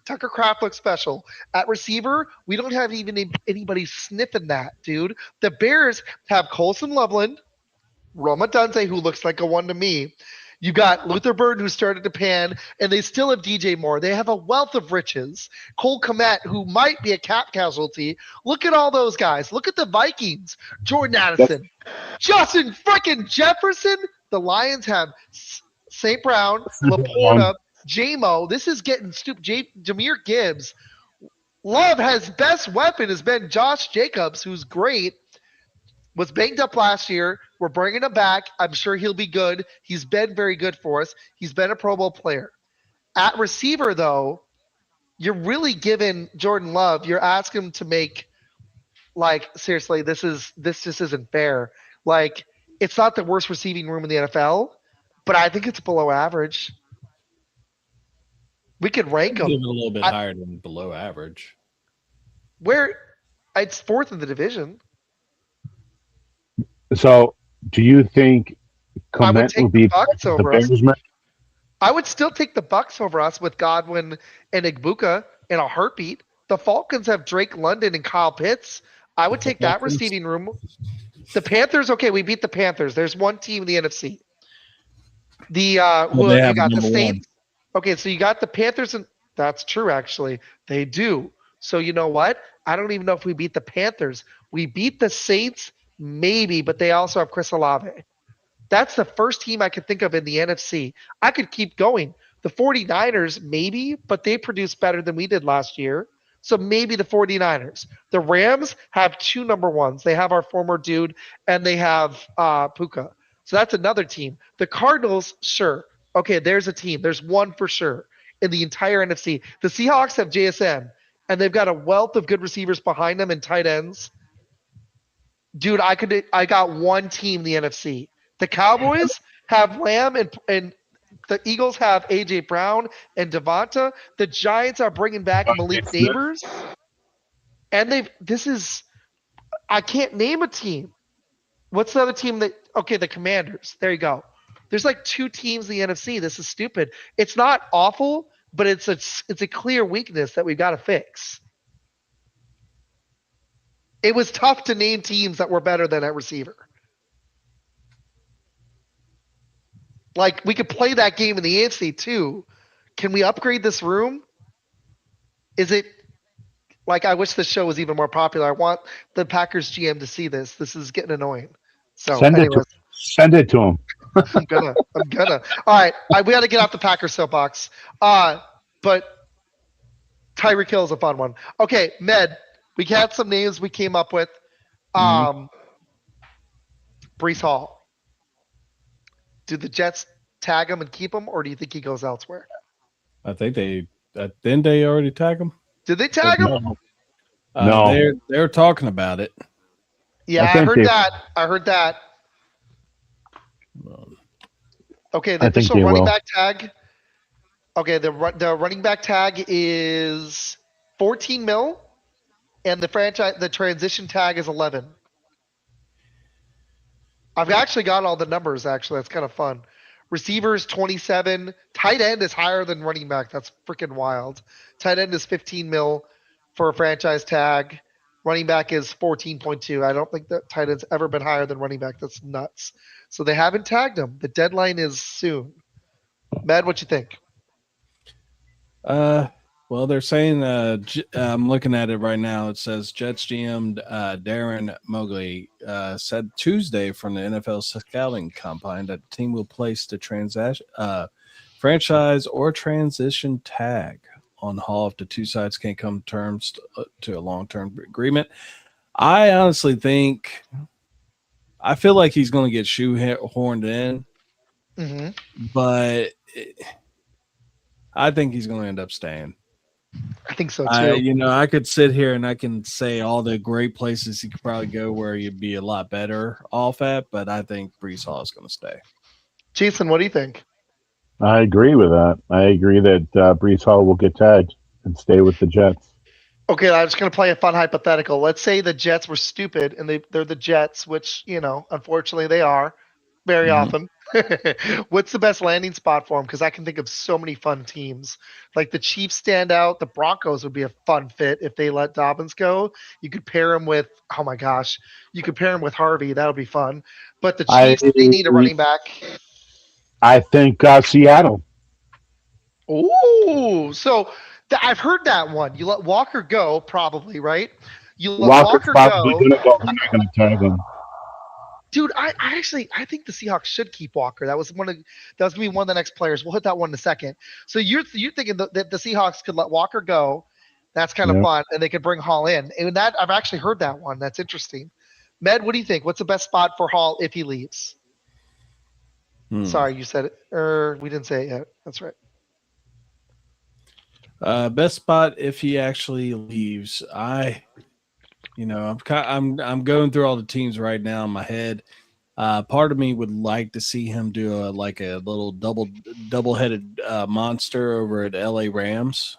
Tucker Kraft looks special. At receiver, we don't have even anybody sniffing that, dude. The Bears have Colson Loveland, Roma Dunze, who looks like a one to me. You got Luther Burden, who started to pan, and they still have DJ Moore. They have a wealth of riches. Cole Kmet, who might be a cap casualty. Look at all those guys. Look at the Vikings. Jordan Addison, Justin freaking Jefferson. The Lions have St. Brown, Laporta, J-Mo. This is getting stupid. Jahmyr Gibbs. Love has best weapon has been Josh Jacobs, who's great. Was banged up last year. We're bringing him back. I'm sure he'll be good. He's been very good for us. He's been a Pro Bowl player. At receiver, though, you're really giving Jordan Love. You're asking him to make, like, seriously, this just isn't fair. Like, it's not the worst receiving room in the NFL, but I think it's below average. We could rank him a little bit higher than below average. Where it's fourth in the division. So, do you think Clement will be the Bears? I would still take the Bucs over us with Godwin and Igbuka in a heartbeat. The Falcons have Drake London and Kyle Pitts. I would take that receiving room. The Panthers, okay, we beat the Panthers. There's one team in the NFC. You got the Saints. Okay, so you got the Panthers, and that's true, actually. They do. So you know what? I don't even know if we beat the Panthers. We beat the Saints, maybe, but they also have Chris Olave. That's the first team I could think of in the NFC. I could keep going. The 49ers, maybe, but they produced better than we did last year. So maybe the 49ers. The Rams have two number ones. They have our former dude, and they have Puka. So that's another team. The Cardinals, sure. Okay, there's a team. There's one for sure in the entire NFC. The Seahawks have JSN, and they've got a wealth of good receivers behind them and tight ends. Dude, I got one team in the NFC. The Cowboys have Lamb and the Eagles have AJ Brown and Devonta. The Giants are bringing back Malik Neighbors. And I can't name a team. What's the other team the Commanders. There you go. There's like two teams in the NFC. This is stupid. It's not awful, but it's a clear weakness that we've got to fix. It was tough to name teams that were better than at receiver. Like, we could play that game in the AFC too. Can we upgrade this room? Is it like, I wish this show was even more popular. I want the Packers GM to see this. This is getting annoying. So send it to him. I'm gonna. All right, we got to get off the Packers soapbox. But Tyreek Hill is a fun one. Okay, Med, we had some names we came up with. Brees Hall. Do the Jets tag him and keep him, or do you think he goes elsewhere? I think didn't they already tag him? Did they tag him? No. They're talking about it. Yeah, I heard that. Okay, the official running back tag. Okay, the running back tag is 14 mil, and the transition tag is 11. I've actually got all the numbers. Actually, that's kind of fun. Receivers 27. Tight end is higher than running back. That's freaking wild. Tight end is 15 mil for a franchise tag. Running back is 14.2. I don't think that tight end's ever been higher than running back. That's nuts. So they haven't tagged him. The deadline is soon. Matt, what you think? Well, they're saying I'm looking at it right now. It says Jets GM Darren Mogley said Tuesday from the NFL scouting combine that the team will place the franchise or transition tag on Hall if the two sides can't come to terms to a long-term agreement. I honestly I feel like he's going to get shoehorned in, but I think he's going to end up staying. I think so too. I could sit here and I can say all the great places he could probably go where you'd be a lot better off at, but I think Brees Hall is going to stay. Jason, what do you think? I agree with that. I agree that Brees Hall will get tagged and stay with the Jets. Okay, I'm just gonna play a fun hypothetical. Let's say the Jets were stupid and they're the Jets, which unfortunately they are very Mhm. often. What's the best landing spot for them? Because I can think of so many fun teams. Like the Chiefs stand out. The Broncos would be a fun fit if they let Dobbins go. You could pair him with oh my gosh, you could pair him with Harvey. That would be fun. But the I Chiefs, they need a running back. I think Seattle. Ooh, so I've heard that one. You let Walker go, probably, right? You let Walker's Walker probably go. going to go. They're not going to tag him. Dude, I actually I think the Seahawks should keep Walker. That was gonna be one of the next players. We'll hit that one in a second. So you're thinking that the Seahawks could let Walker go. That's kind of Yeah. fun, and they could bring Hall in. And that I've actually heard that one. That's interesting. Med, what do you think? What's the best spot for Hall if he leaves? Hmm. Sorry, you said it, or we didn't say it yet. That's right. Best spot if he actually leaves. I'm going through all the teams right now in my head. Part of me would like to see him do a little double headed monster over at LA Rams.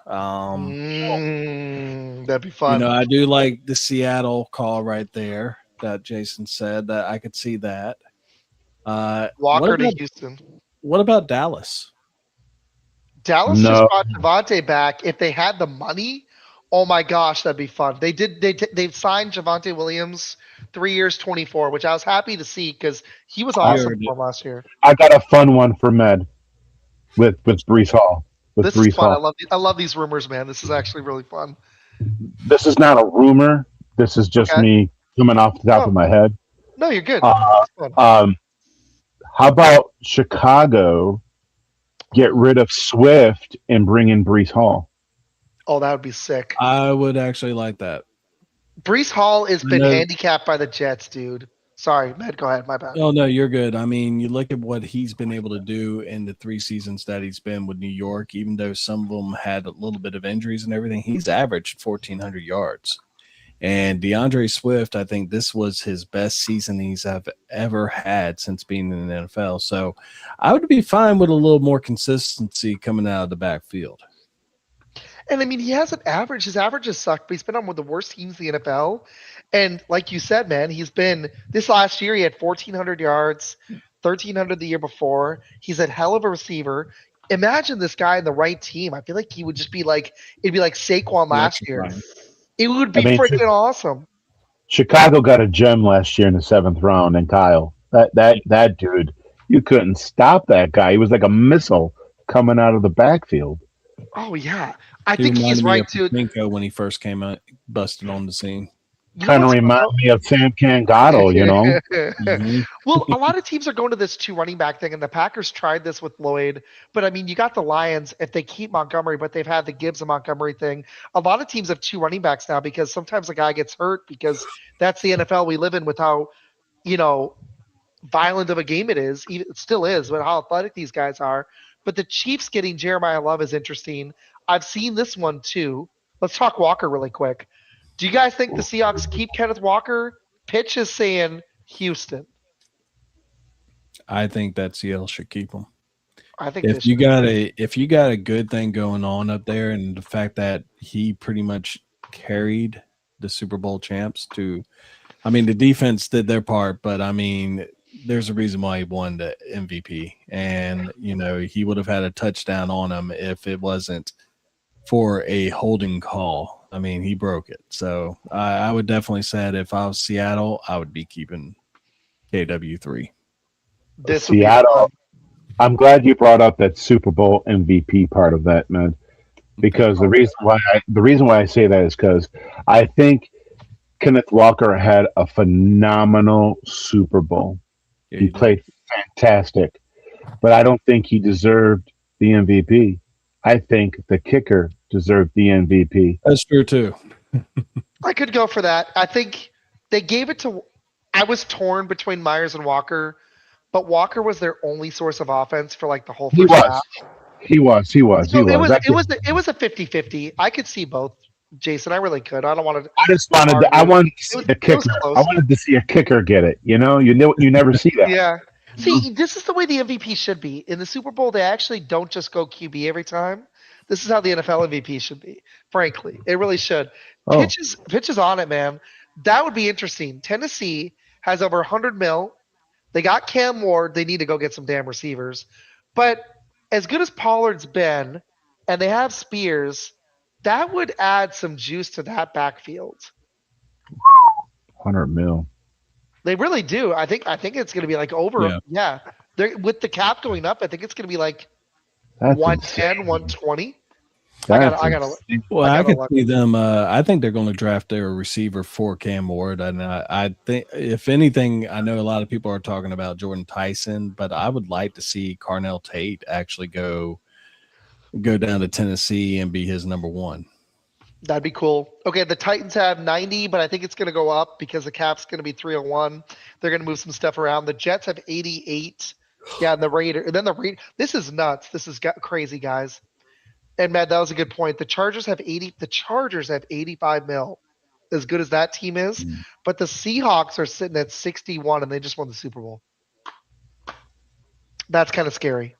That'd be fun. I do like the Seattle call right there that Jason said that I could see that. What Walker to about Houston. Dallas? Dallas just No, brought Javante back. If they had the money, oh my gosh, that'd be fun. They've signed Javante Williams 3 years, 24, which I was happy to see because he was I, You awesome heard for it. him last year. I got a fun one for Med with Brees Hall. With This is Brees fun. Hall. I love these rumors, man. This is actually really fun. This is not a rumor. This is just Okay. me coming off the top Oh of my head. no, you're good. Uh, It's fun. how about Chicago get rid of Swift and bring in Brees Hall? Oh, that would be sick. I would actually like that. Brees Hall has I been know. handicapped by the Jets, dude. Sorry, Matt. Go ahead. My bad. Oh no, you're good. I mean, you look at what he's been able to do in the 3 seasons that he's been with New York. Even though some of them had a little bit of injuries and everything, he's averaged 1,400 yards. And DeAndre Swift, I think this was his best season he's have ever had since being in the NFL. So I would be fine with a little more consistency coming out of the backfield. And I mean, he hasn't averaged. His averages suck, but he's been on one of the worst teams in the NFL. And like you said, man, he's been this last year. He had 1,400 yards, 1,300 the year before. He's a hell of a receiver. Imagine this guy in the right team. I feel like he would just be like it'd be like Saquon last year. Electrifying. It would I be mean, freaking awesome. Chicago got a gem last year in the 7th round, and Kyle, that dude, you couldn't stop that guy. He was like a missile coming out of the backfield. Oh yeah, I He think he's reminded me right of too. Pachinko when he first came out, busted on the scene. You know Kind of what's remind me of Sam Cangato, you know. Hmm. well, a lot of teams are going to this two running back thing, and the Packers tried this with Lloyd. But I mean, you got the Lions if they keep Montgomery, but they've had the Gibbs and Montgomery thing. A lot of teams have two running backs now because sometimes a guy gets hurt because that's the NFL we live in with how you know violent of a game it is. Even, it still is, but how athletic these guys are. But the Chiefs getting Jeremiah Love is interesting. I've seen this one too. Let's talk Walker really quick. Do you guys think the Seahawks keep Kenneth Walker? Pitch is saying Houston. I think that Seattle should keep him. I think they should. If you got a good thing going on up there, and the fact that he pretty much carried the Super Bowl champs to, I mean, the defense did their part, but I mean, there's a reason why he won the MVP, and he would have had a touchdown on him if it wasn't for a holding call. I mean, he broke it. So I would definitely say that if I was Seattle, I would be keeping KW3. This would be fun. Seattle. I'm glad you brought up that Super Bowl MVP part of that, man. Because the reason why I say that is because I think Kenneth Walker had a phenomenal Super Bowl. Yeah, He you did. played fantastic, but I don't think he deserved the MVP. I think the kicker deserved the MVP. That's true too. I could go for that. I think they gave it to. I was torn between Myers and Walker, but Walker was their only source of offense for like the whole He first was. half. He was. He was. He So it was. was it was it was a 50-50. I could see both, Jason. I really could. I don't want to I just wanted. I argue. wanted to It see was, a it was kicker. close. I wanted to see a kicker get it. You never see that. Yeah. See, this is the way the MVP should be. In the Super Bowl, they actually don't just go QB every time. This is how the NFL MVP should be. Frankly, it really should. Oh, Pitches on it, man. That would be interesting. Tennessee has over 100 mil. They got Cam Ward. They need to go get some damn receivers. But as good as Pollard's been, and they have Spears, that would add some juice to that backfield. 100 mil. They really do. I think it's going to be like over. Yeah. Yeah. They're, with the cap going up, I think it's going to be like That's 110, insane. 120. That's I gotta. insane. Well, I I gotta could look. see them. I think they're going to draft their receiver for Cam Ward, and I think if anything, I know a lot of people are talking about Jordan Tyson, but I would like to see Carnell Tate actually go down to Tennessee and be his number one. That'd be cool. Okay, the Titans have 90, but I think it's going to go up because the cap's going to be 301. They're going to move some stuff around. The Jets have 88. Yeah, and the Raider. And then the Raider. This is nuts. This is crazy, guys. And Matt, that was a good point. The Chargers have 80. The Chargers have 85 mil. As good as that team is, but the Seahawks are sitting at 61, and they just won the Super Bowl. That's kind of scary.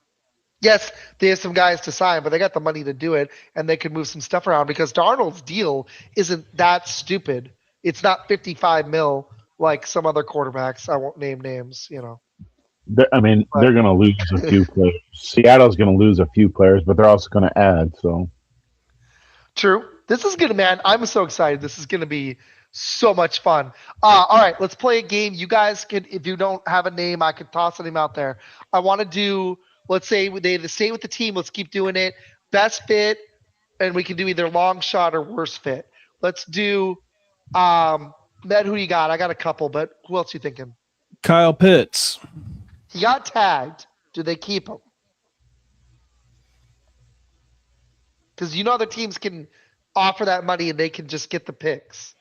Yes, they have some guys to sign, but they got the money to do it, and they could move some stuff around because Darnold's deal isn't that stupid. It's not 55 mil like some other quarterbacks. I won't name names, They're going to lose a few players. Seattle's going to lose a few players, but they're also going to add. So True. This is good, man. I'm so excited. This is going to be so much fun. All right, let's play a game. You guys can, if you don't have a name, I could toss a name out there. I want to do, let's say they stay with the team. Let's keep doing it. Best fit, and we can do either long shot or worst fit. Let's do, Ned, who you got? I got a couple, but who else you thinking? Kyle Pitts. He got tagged. Do they keep him? Because other teams can offer that money and they can just get the picks.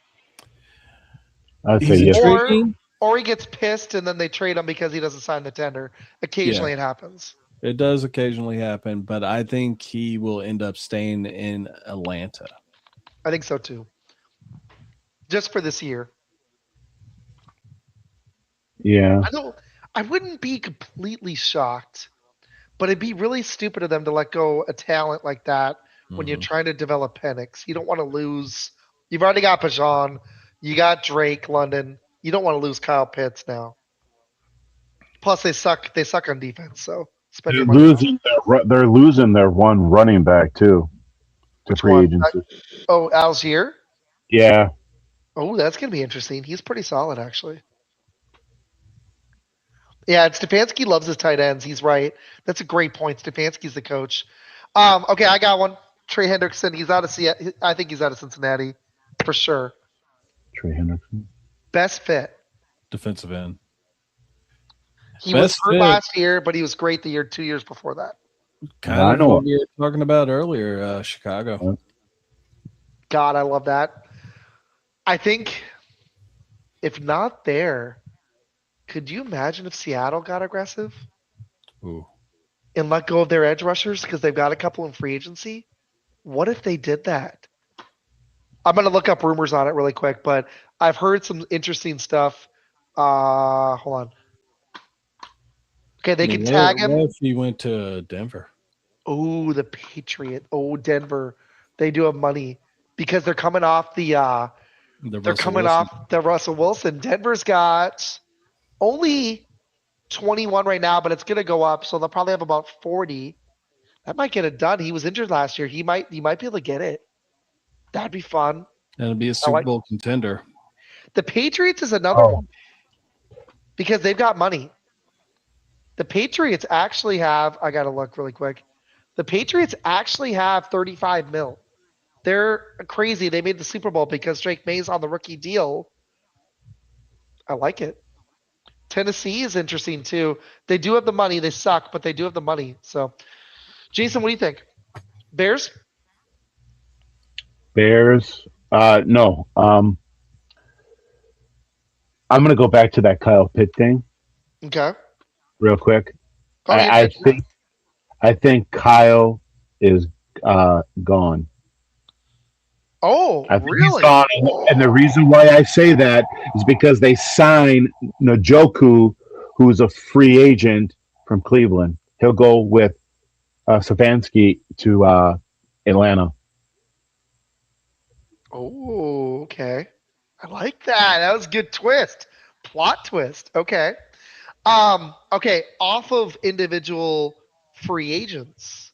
I'd say He's yes. intriguing. Or he gets pissed and then they trade him because he doesn't sign the tender. Occasionally it happens. It does occasionally happen, but I think he will end up staying in Atlanta. I think so too. Just for this year. Yeah. I wouldn't be completely shocked, but it'd be really stupid of them to let go a talent like that when you're trying to develop Penix. You don't want to lose. You've already got Pajan. You got Drake, London. You don't want to lose Kyle Pitts now. Plus, they suck. They suck on defense. So spend your money. They're losing their one running back too to Which free one? agency. Oh, Algier. Yeah. Oh, that's gonna be interesting. He's pretty solid, actually. Yeah, Stefanski loves his tight ends. He's right. That's a great point. Stefanski's the coach. Okay, I got one. Trey Hendrickson. He's out of I think he's out of Cincinnati for sure. Trey Hendrickson. Best fit. Defensive end. He was Best hurt fit. last year, but he was great the 2 years before that. Kind I of know. what we were talking about earlier, Chicago. God, I love that. I think if not there, could you imagine if Seattle got aggressive Ooh. and let go of their edge rushers because they've got a couple in free agency? What if they did that? I'm going to look up rumors on it really quick, but I've heard some interesting stuff. Hold on. Okay, they can tag him. What if he went to Denver? Oh, the Patriot. Oh, Denver. They do have money because they're coming off they're Russell coming Wilson. off the Russell Wilson. Denver's got only 21 right now, but it's going to go up, so they'll probably have about 40. That might get it done. He was injured last year. He might be able to get it. That'd be fun. That'd be a Super Bowl contender. The Patriots is another one because they've got money. The Patriots actually have, I got to look really quick. The Patriots actually have 35 mil. They're crazy. They made the Super Bowl because Drake May's on the rookie deal. I like it. Tennessee is interesting too. They do have the money. They suck, but they do have the money. So, Jason, what do you think? Bears? Bears. No. I'm going to go back to that Kyle Pitt thing Okay. real quick. Oh, yeah, I think Kyle is gone. Oh, I think really? he's gone, and the reason why I say that is because they signed Njoku, who's a free agent from Cleveland. He'll go with Stefanski to Atlanta. Oh, okay. I like that. That was a good twist. Plot twist. Okay. Okay, off of individual free agents,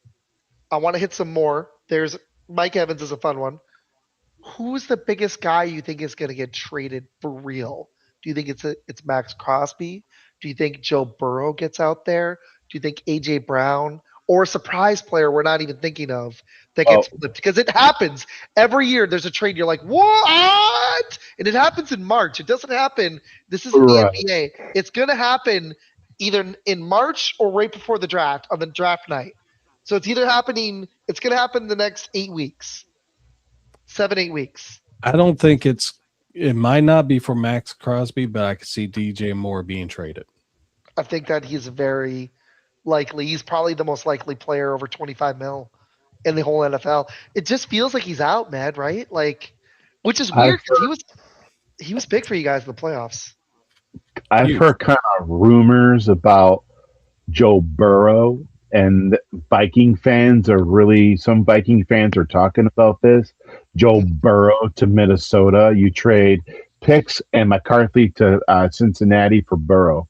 I want to hit some more. There's Mike Evans is a fun one. Who's the biggest guy you think is going to get traded for real? Do you think it's Max Crosby? Do you think Joe Burrow gets out there? Do you think AJ Brown or a surprise player we're not even thinking of that Oh, gets flipped? Because it happens every year. There's a trade. You're like, what? And it happens in March. It doesn't happen. This isn't the right. NBA. It's going to happen either in March or right before the draft on the draft night. So it's either happening. It's going to happen in the next 8 weeks, 7, 8 weeks. I don't think it might not be for Max Crosby, but I could see DJ Moore being traded. I think that he's very likely. He's probably the most likely player over 25 mil in the whole NFL. It just feels like he's out, man. Right? Like, which is I've weird because he was big for you guys in the playoffs. I've Huge. heard kind of rumors about Joe Burrow, and Viking fans are really some Viking fans are talking about this. Joe Burrow to Minnesota, you trade picks and McCarthy to Cincinnati for Burrow.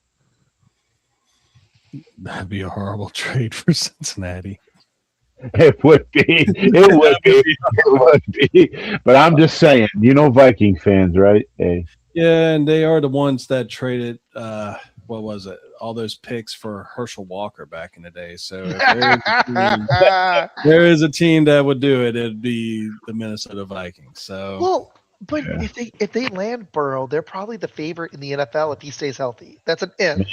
That'd be a horrible trade for Cincinnati. It would be, it would be, it would be. But I'm just saying, Viking fans, right? Hey, Yeah, and they are the ones that traded what was it? All those picks for Herschel Walker back in the day. So if there is a team that would do it, it'd be the Minnesota Vikings. So Well, but yeah. if they land Burrow, they're probably the favorite in the NFL if he stays healthy. That's an if.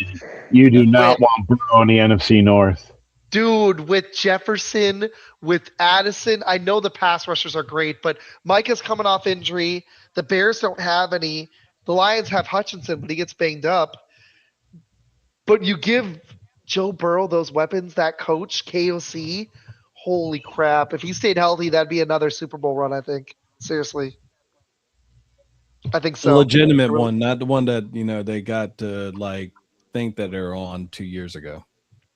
You do With not want Burrow in the NFC North. dude, with Jefferson, with Addison, I know the pass rushers are great, but Micah's coming off injury. The Bears don't have any. The Lions have Hutchinson, but he gets banged up. But you give Joe Burrow those weapons, that coach, KOC, holy crap. If he stayed healthy, that'd be another Super Bowl run, I think. Seriously. I think the so. legitimate one, not the one that they got to like think that they're on 2 years ago.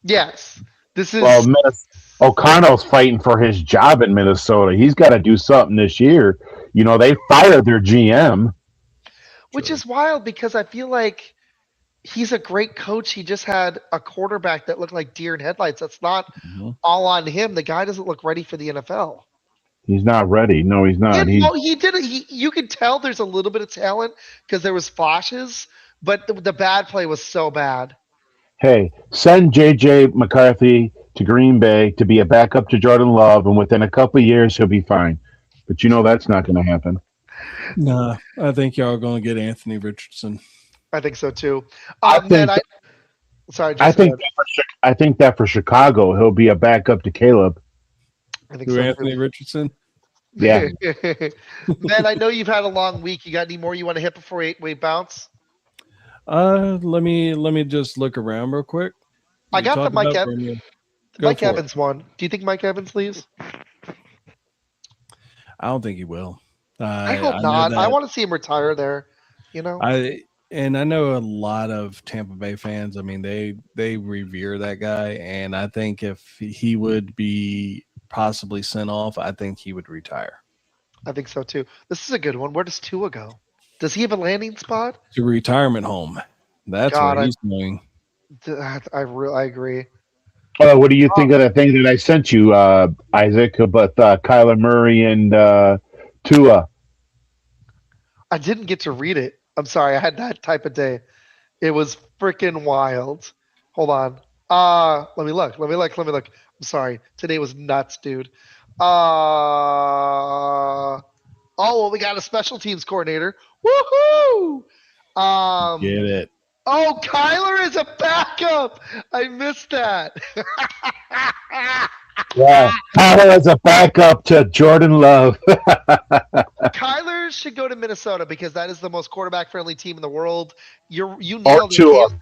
Yes. This Well, is O'Connell's fighting for his job in Minnesota. He's got to do something this year. They fired their GM. which True. is wild because I feel like he's a great coach. He just had a quarterback that looked like deer in headlights. That's not Mhm. all on him. The guy doesn't look ready for the NFL. He's not ready. No, he's not. Well, he did it. You could tell there's a little bit of talent because there was flashes, but the bad play was so bad. Hey, send JJ McCarthy to Green Bay to be a backup to Jordan Love, and within a couple of years he'll be fine. But that's not going to happen. Nah, I think y'all are going to get Anthony Richardson. I think so too. I Man, think sorry, I Jason. think I think that for Chicago he'll be a backup to Caleb. I think Who, so Anthony too. Richardson? Yeah. Man, I know you've had a long week. You got any more you want to hit before we bounce? Let me just look around real quick. I You got the talked Mike about Evans. Bernier. Go Mike for it. Evans one. Do you think Mike Evans leaves? I don't think he will. I hope I know not. I that want to see him retire there. You know? I know a lot of Tampa Bay fans. I mean, they revere that guy, and I think if he would be possibly sent off, I think he would retire I think so too. This is a good one. Where does Tua go? Does he have a landing spot? to retirement home. That's where God, he's going. I agree. What do you think of that thing that I sent you, Isaac, about Kyler Murray and Tua? I didn't get to read it. I'm sorry. I had that type of day. It was freaking wild. Hold on. Let me look. I'm sorry. Today was nuts, dude. Oh, well, we got a special teams coordinator. Woohoo! Get Um, it? oh, Kyler is a backup. I missed that. Yeah, Kyler as a backup to Jordan Love. Kyler should go to Minnesota because that is the most quarterback-friendly team in the world. You Or nailed Tua. it.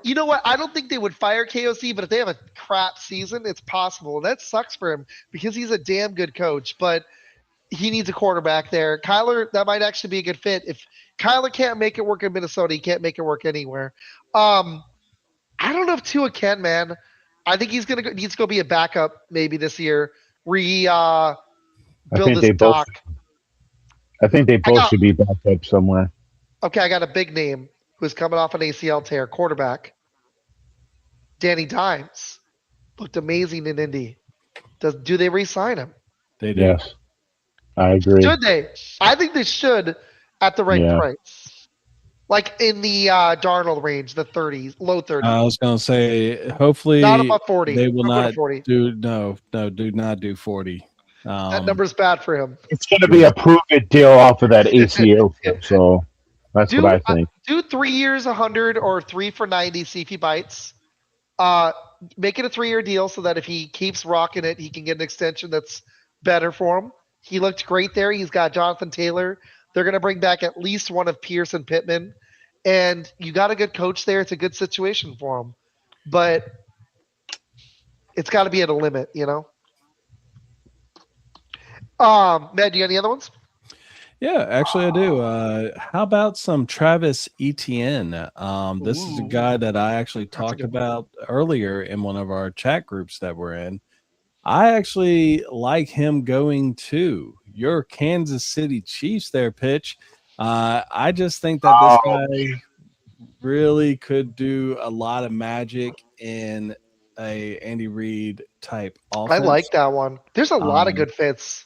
You know what? I don't think they would fire KOC, but if they have a crap season, it's possible. And that sucks for him because he's a damn good coach, but he needs a quarterback there. Kyler, that might actually be a good fit. If Kyler can't make it work in Minnesota, he can't make it work anywhere. Um, I don't know if Tua can, man. I think he's gonna needs to go be a backup maybe this year. Where he I build think this they both. doc. I think they I both got should be backed up somewhere. okay. I got a big name who's coming off an ACL tear, quarterback Danny Dimes. Looked amazing in Indy. Do they re-sign him? They do. Yes, I agree. Should they? I think they should at the right Yeah. price. Like in the Darnold range, the 30s, low 30s. I was gonna say, Not hopefully above 40. they will Don't go to not 40. do not do 40. That number's bad for him. It's going to be Yeah. a prove it deal off of that ACL trip. So that's what Do I think. do 3 years 100 or 3 for 90, see if he bites. Uh, make it a 3-year deal so that if he keeps rocking it, he can get an extension that's better for him. He looked great there. He's got Jonathan Taylor. They're going to bring back at least one of Pierce and Pittman. And you got a good coach there. It's a good situation for him. But it's got to be at a limit, you know? Matt, do you got any other ones? Yeah, actually I do. How about some Travis Etienne? This is a Ooh, guy that I actually that's a talked good one. about earlier in one of our chat groups that we're in. I actually like him going to your Kansas City Chiefs there, Pitch. I just think that this Oh, guy really could do a lot of magic in a Andy Reid type I offense. like that one. There's a lot of good fits.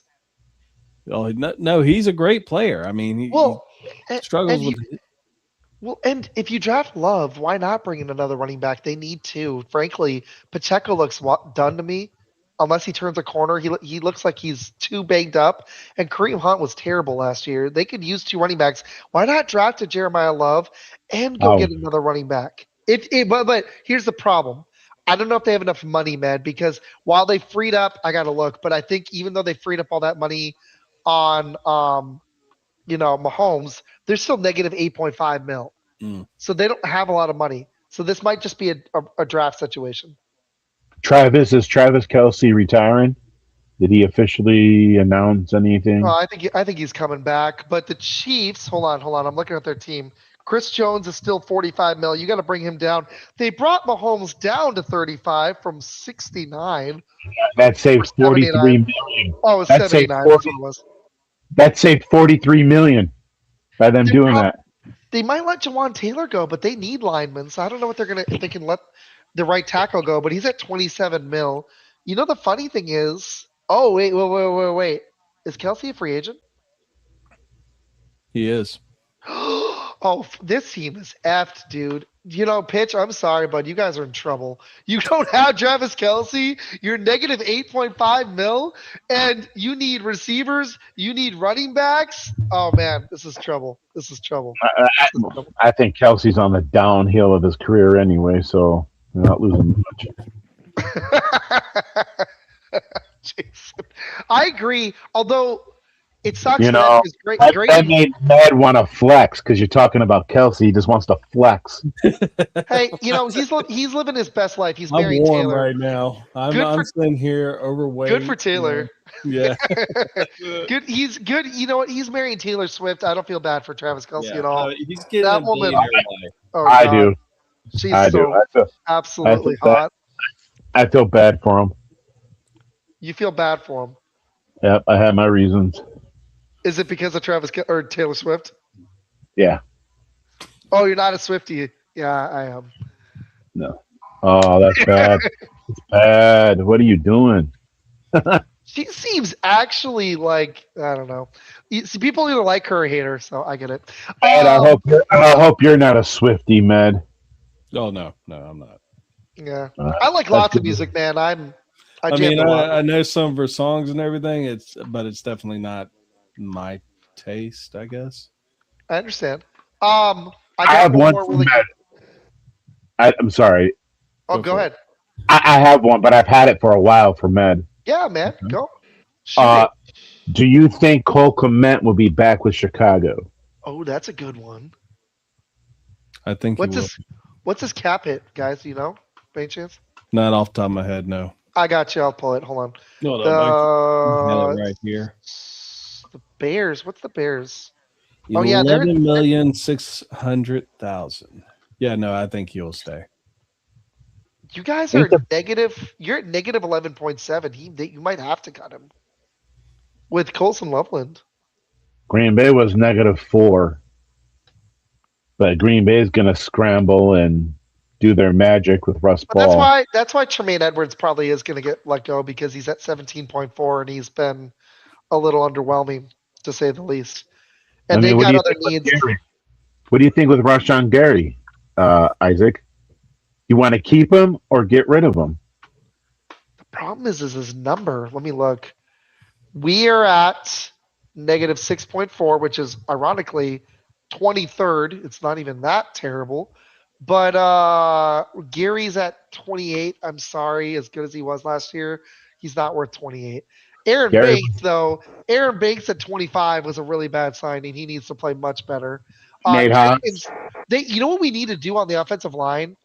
Oh, no, he's a great player. I mean, he Well, struggles with. and if you draft Love, why not bring in another running back? They need to. Frankly, Pacheco looks done to me. Unless he turns a corner, he looks like he's too banged up. And Kareem Hunt was terrible last year. They could use 2 running backs. Why not draft a Jeremiah Love and go oh, get another running back? But here's the problem. I don't know if they have enough money, man. Because while they freed up, I got to look. But I think even though they freed up all that money on Mahomes, they're still negative 8.5 mil. Mm. So they don't have a lot of money. So this might just be a draft situation. Is Travis Kelsey retiring? Did he officially announce anything? I think he's coming back. But the Chiefs, hold on. I'm looking at their team. Chris Jones is still 45 mil. You got to bring him down. They brought Mahomes down to 35 from 69 That or saved 43 79. million. Oh, it was That saved 79. 40. That's what it was. That saved 43 million by them They doing prob- that. They might let Jawan Taylor go, but they need linemen. So I don't know what if they can let the right tackle go. But he's at 27 mil. You know the funny thing is, oh wait, is Kelsey a free agent? He is. Oh, this team is effed, dude. Pitch, I'm sorry, but you guys are in trouble. You don't have Travis Kelsey. You're negative 8.5 mil, and you need receivers. You need running backs. Oh, man, this is trouble. This is trouble. I, This is trouble. I think Kelsey's on the downhill of his career anyway, so they're not losing much. Jason. I agree, although it sucks, You man, know, because great, that, great. that made Ned want to flex because you're talking about Kelsey. He just wants to flex. Hey, he's living his best life. He's I'm marrying warm Taylor. right now. I'm Good for sitting here overweight. good for Taylor. Yeah. Good. He's good. You know what? He's marrying Taylor Swift. I don't feel bad for Travis Kelsey Yeah. at all. He's getting That a woman. billionaire life. Oh I God, do. she's I so do. I absolutely feel bad. hot. I feel bad for him. You feel bad for him. Yep, I have my reasons. Is it because of or Taylor Swift? Yeah. Oh, you're not a Swiftie. Yeah, I am. No. Oh, that's bad. It's bad. What are you doing? She seems actually like I don't know. See, people either like her or hate her, so I get it. Mad, I hope you're not a Swifty, Mad. Oh no, I'm not. Yeah, I like lots of music, man. I jam mean, a lot. I know some of her songs and everything. But it's definitely not my taste, I guess. I understand. I I got have one more for really Mad. quick. I'm sorry. Oh, Go go for ahead. I have one, but I've had it for a while for Med. Yeah, man, Okay. go. Shoot Uh, it. do you think Cole Kmet will be back with Chicago? Oh, that's a good one. I think he What's will. what's his cap hit, guys? Do you know? By any chance? Not off the top of my head, no. I got you. I'll pull it. Hold on. No, I have The it right here. the Bears. What's the Bears? Oh yeah, 11,600,000. Yeah, no, I think he'll stay. you guys Ain't are the- negative. You're at negative 11.7. You might have to cut him. with Colson Loveland. Green Bay was -4, but Green Bay is going to scramble and do their magic with Russ But that's Ball. why that's why Tremaine Edwards probably is going to get let go because he's at 17.4 and he's been a little underwhelming to say the least. I And mean, they've what do got you other think with needs. Gary? What do you think with Rashawn Gary, Isaac? You want to keep him or get rid of him? Problem is his number. Let me look. We are at -6.4, which is ironically 23rd. It's not even that terrible. But Gary's at 28. I'm sorry, as good as he was last year, he's not worth 28. Aaron Gary Banks, though, Aaron Banks at 25 was a really bad signing. He needs to play much better. Nate Haas. Jenkins, you know what we need to do on the offensive line,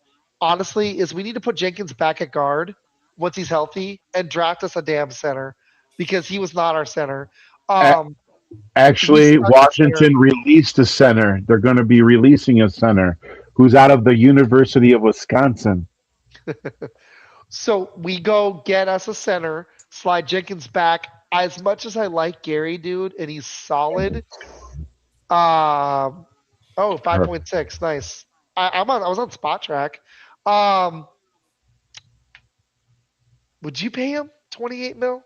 honestly, is we need to put Jenkins back at guard once he's healthy and draft us a damn center because he was not our center. A- Um, we Actually, suck at center. Washington released a center. They're going to be releasing a center who's out of the University of Wisconsin. So we go get us a center, slide Jenkins back. As much as I like Gary, dude, and he's solid. Um, oh, 5.6, nice. I was on spot track. Um, would you pay him 28 mil?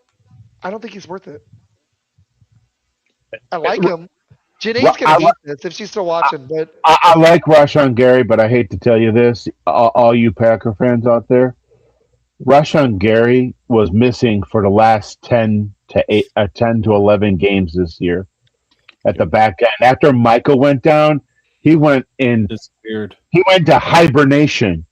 I don't think he's worth it. I like him. Janae's gonna I, hate this if she's still watching, but I like Rashawn Gary, but I hate to tell you this, all you Packer fans out there. Rashawn Gary was missing for the last 10 to 11 games this year at the back end. After Michael went down, he went in. Disappeared. He went to hibernation.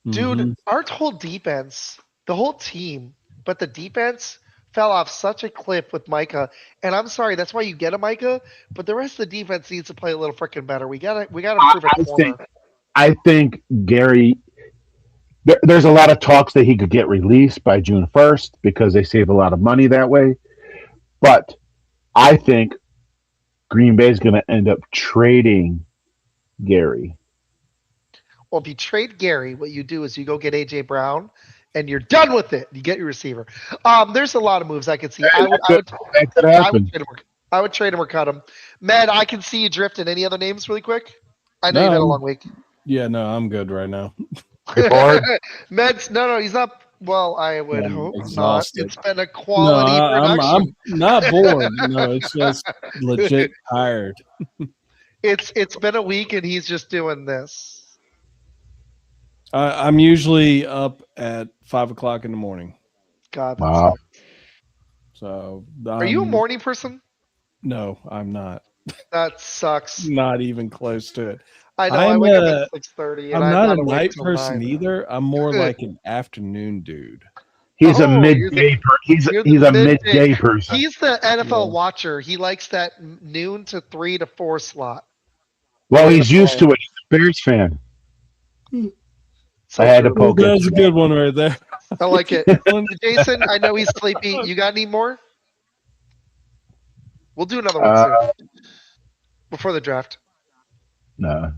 dude, Mhm. our whole defense, the whole team, but the defense fell off such a cliff with Micah. And I'm sorry, that's why you get a Micah, but the rest of the defense needs to play a little freaking better. We gotta I, improve at I corner. think I think Gary. There's a lot of talks that he could get released by June 1st because they save a lot of money that way. But I think Green Bay is going to end up trading Gary. Well, if you trade Gary, what you do is you go get AJ Brown and you're done with it. You get your receiver. There's a lot of moves I could see. I would I would That could I would happen. trade him I would trade him or cut him. Man, I can see you drifting. Any other names really quick? I know you've No, had a long week. yeah, no, I'm good right now. Bored? Meds, no, he's not. Well, I would I'm hope not. exhausted. It's been a No, quality I'm production. not bored. No, it's just legit tired. It's been a week and he's just doing this. I'm usually up at 5 o'clock in the morning, God, that Wow. sucks. so Are you a I'm morning person? no, I'm not. That sucks. Not even close to it. I know. I I'm wake up at a 6:30 and I'm I'm not a not awake night till person 9. either. I'm more like an afternoon dude. He's a Oh, you're the midday. you're the He's a midday. midday person. He's the NFL Yeah. watcher. He likes that noon to 3 to 4 slot. The Well, way to he's used play. to it. He's a Bears fan. I So had to true. poke at That's a you. good one right there. I like it. One- Jason, I know he's sleepy. You got any more? We'll do another one soon Uh, before the draft. no,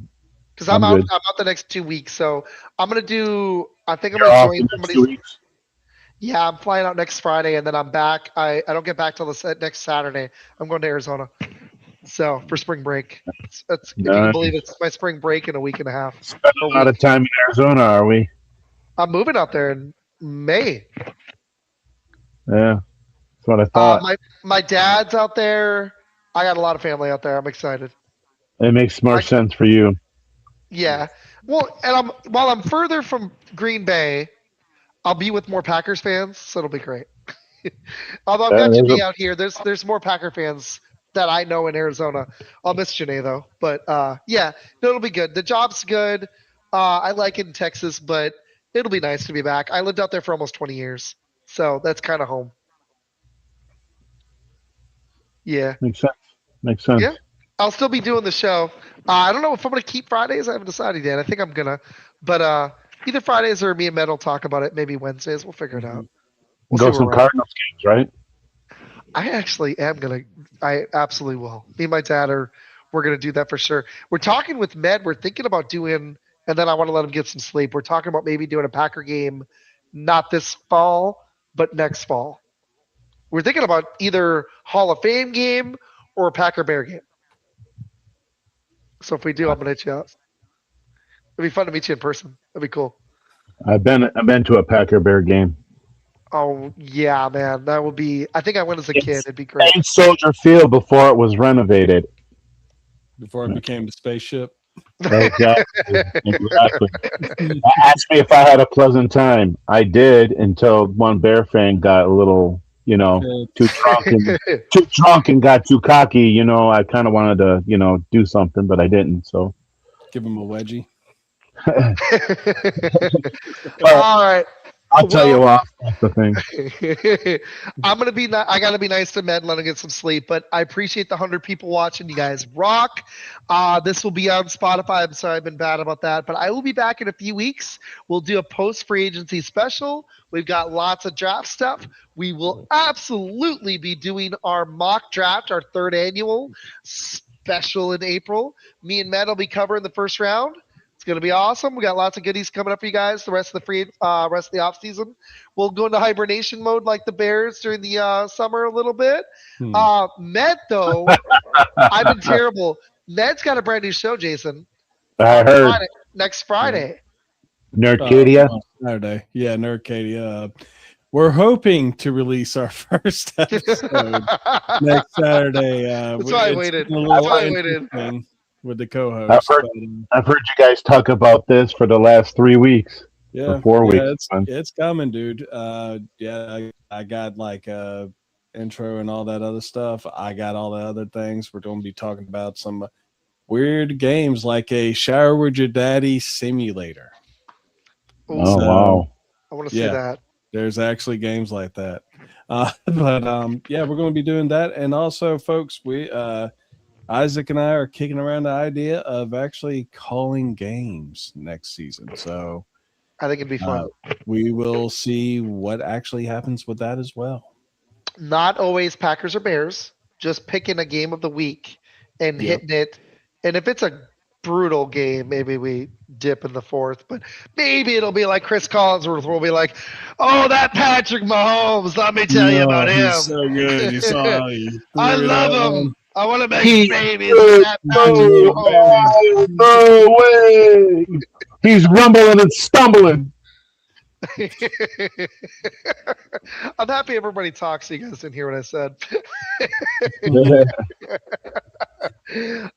Because I'm I'm out. good. I'm out the next 2 weeks, so I'm gonna do. I think I'm You're gonna off join the next somebody's. 2 weeks. Yeah, I'm flying out next Friday, and then I'm back. I don't get back till next Saturday. I'm going to Arizona, so for spring break. That's if you can Nice. believe it, it's my spring break in a week and a half Spend or a lot week. of time in Arizona, are we? I'm moving out there in May. Yeah, that's what I thought. My dad's out there. I got a lot of family out there. I'm excited. It makes more I sense for you. Yeah. Well, and while I'm further from Green Bay, I'll be with more Packers fans, so it'll be great. Although I've got There's a, Janae out here, there's more Packer fans that I know in Arizona. I'll miss Janae though, but yeah, no, it'll be good. The job's good. I like it in Texas, but it'll be nice to be back. I lived out there for almost 20 years, so that's kind of home. Yeah, makes sense. Makes sense. yeah. I'll still be doing the show. I don't know if I'm gonna keep Fridays. I haven't decided yet. I think I'm gonna, but either Fridays or me and Matt will talk about it. Maybe Wednesdays. We'll figure it out. Mhm. We'll see Go where some we're at. Cardinals games, right? I actually am gonna. I absolutely will. Me and my dad are. We're gonna do that for sure. We're talking with Med. We're thinking about doing, and then I want to let him get some sleep. We're talking about maybe doing a Packer game, not this fall, but next fall. We're thinking about either Hall of Fame game or Packer Bear game. So if we do, I'm gonna hit you up. It'd be fun to meet you in person. That'd be cool. I've been to a Packer Bear game. Oh yeah, man, that would be. I think I went as a kid. It's It'd be great. in Soldier Field before it was renovated. Before it became the spaceship. Exactly. Exactly. Asked me if I had a pleasant time. I did until one Bear fan got a little, too drunk and got too cocky. I kind of wanted to, do something, but I didn't. So Give him a wedgie. All right. I'll tell you off. That's the thing. I'm gonna be. I gotta be nice to Med, let him get some sleep. But I appreciate the 100 people watching. You guys rock. This will be on Spotify. I'm sorry, I've been bad about that, but I will be back in a few weeks. We'll do a post free agency special. We've got lots of draft stuff. We will absolutely be doing our mock draft, our third annual special in April. Me and Med will be covering the first round. It's going to be awesome. We got lots of goodies coming up for you guys. The rest of the rest of the off season, we'll go into hibernation mode like the Bears during the summer a little bit. Med though, I've been terrible. Med's got a brand new show, Jason. I heard next Friday. Nerdcadia. Saturday, yeah, Nerdcadia. We're hoping to release our first episode next Saturday. That's why I waited. That's why I waited. With the co-host. I've heard you guys talk about this for the last 3 weeks. Yeah, 4 weeks. It's coming, dude. I got like intro and all that other stuff. I got all the other things. We're going to be talking about some weird games like a Shower with Your Daddy simulator. Oh, wow. I want to see that. There's actually games like that. But we're going to be doing that. And also, folks, Izac and I are kicking around the idea of actually calling games next season. So I think it'd be fun. We will see what actually happens with that as well. Not always Packers or Bears, just picking a game of the week and hitting it. And if it's a brutal game, maybe we dip in the fourth, but maybe it'll be like Chris Collinsworth, where we'll be like, oh, that Patrick Mahomes, let me tell you about him. He's so good. You saw I love him. I want to make babies. No way. He's rumbling and stumbling. I'm happy everybody talks so you guys didn't hear what I said.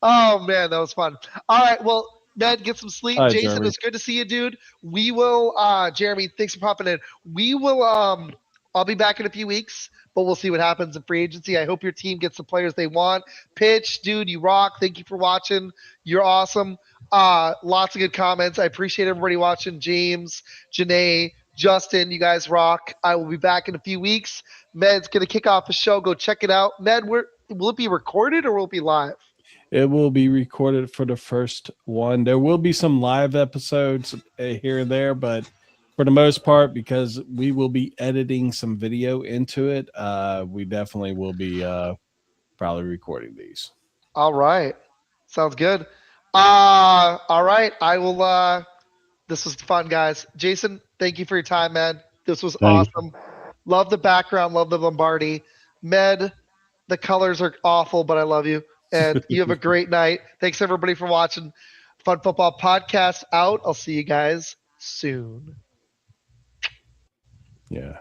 Oh, man, that was fun. All right, well, Ned, get some sleep. Hi, Jason, Jeremy. it's good to see you, dude. We will, Jeremy, thanks for popping in. We will, I'll be back in a few weeks, but we'll see what happens in free agency. I hope your team gets the players they want. Pitch, dude, you rock. Thank you for watching. You're awesome. Lots of good comments. I appreciate everybody watching. James, Janae, Justin, you guys rock. I will be back in a few weeks. Med's going to kick off the show. Go check it out. Med, will it be recorded or will it be live? It will be recorded for the first one. There will be some live episodes here and there, but for the most part, because we will be editing some video into it, we definitely will be probably recording these. All right. Sounds good. All right. I will this was fun, guys. Jason, thank you for your time, man. This was awesome. Love the background, love the Lombardi. Med, the colors are awful, but I love you. And you have a great night. Thanks everybody for watching Fun Football Podcast out. I'll see you guys soon. Yeah.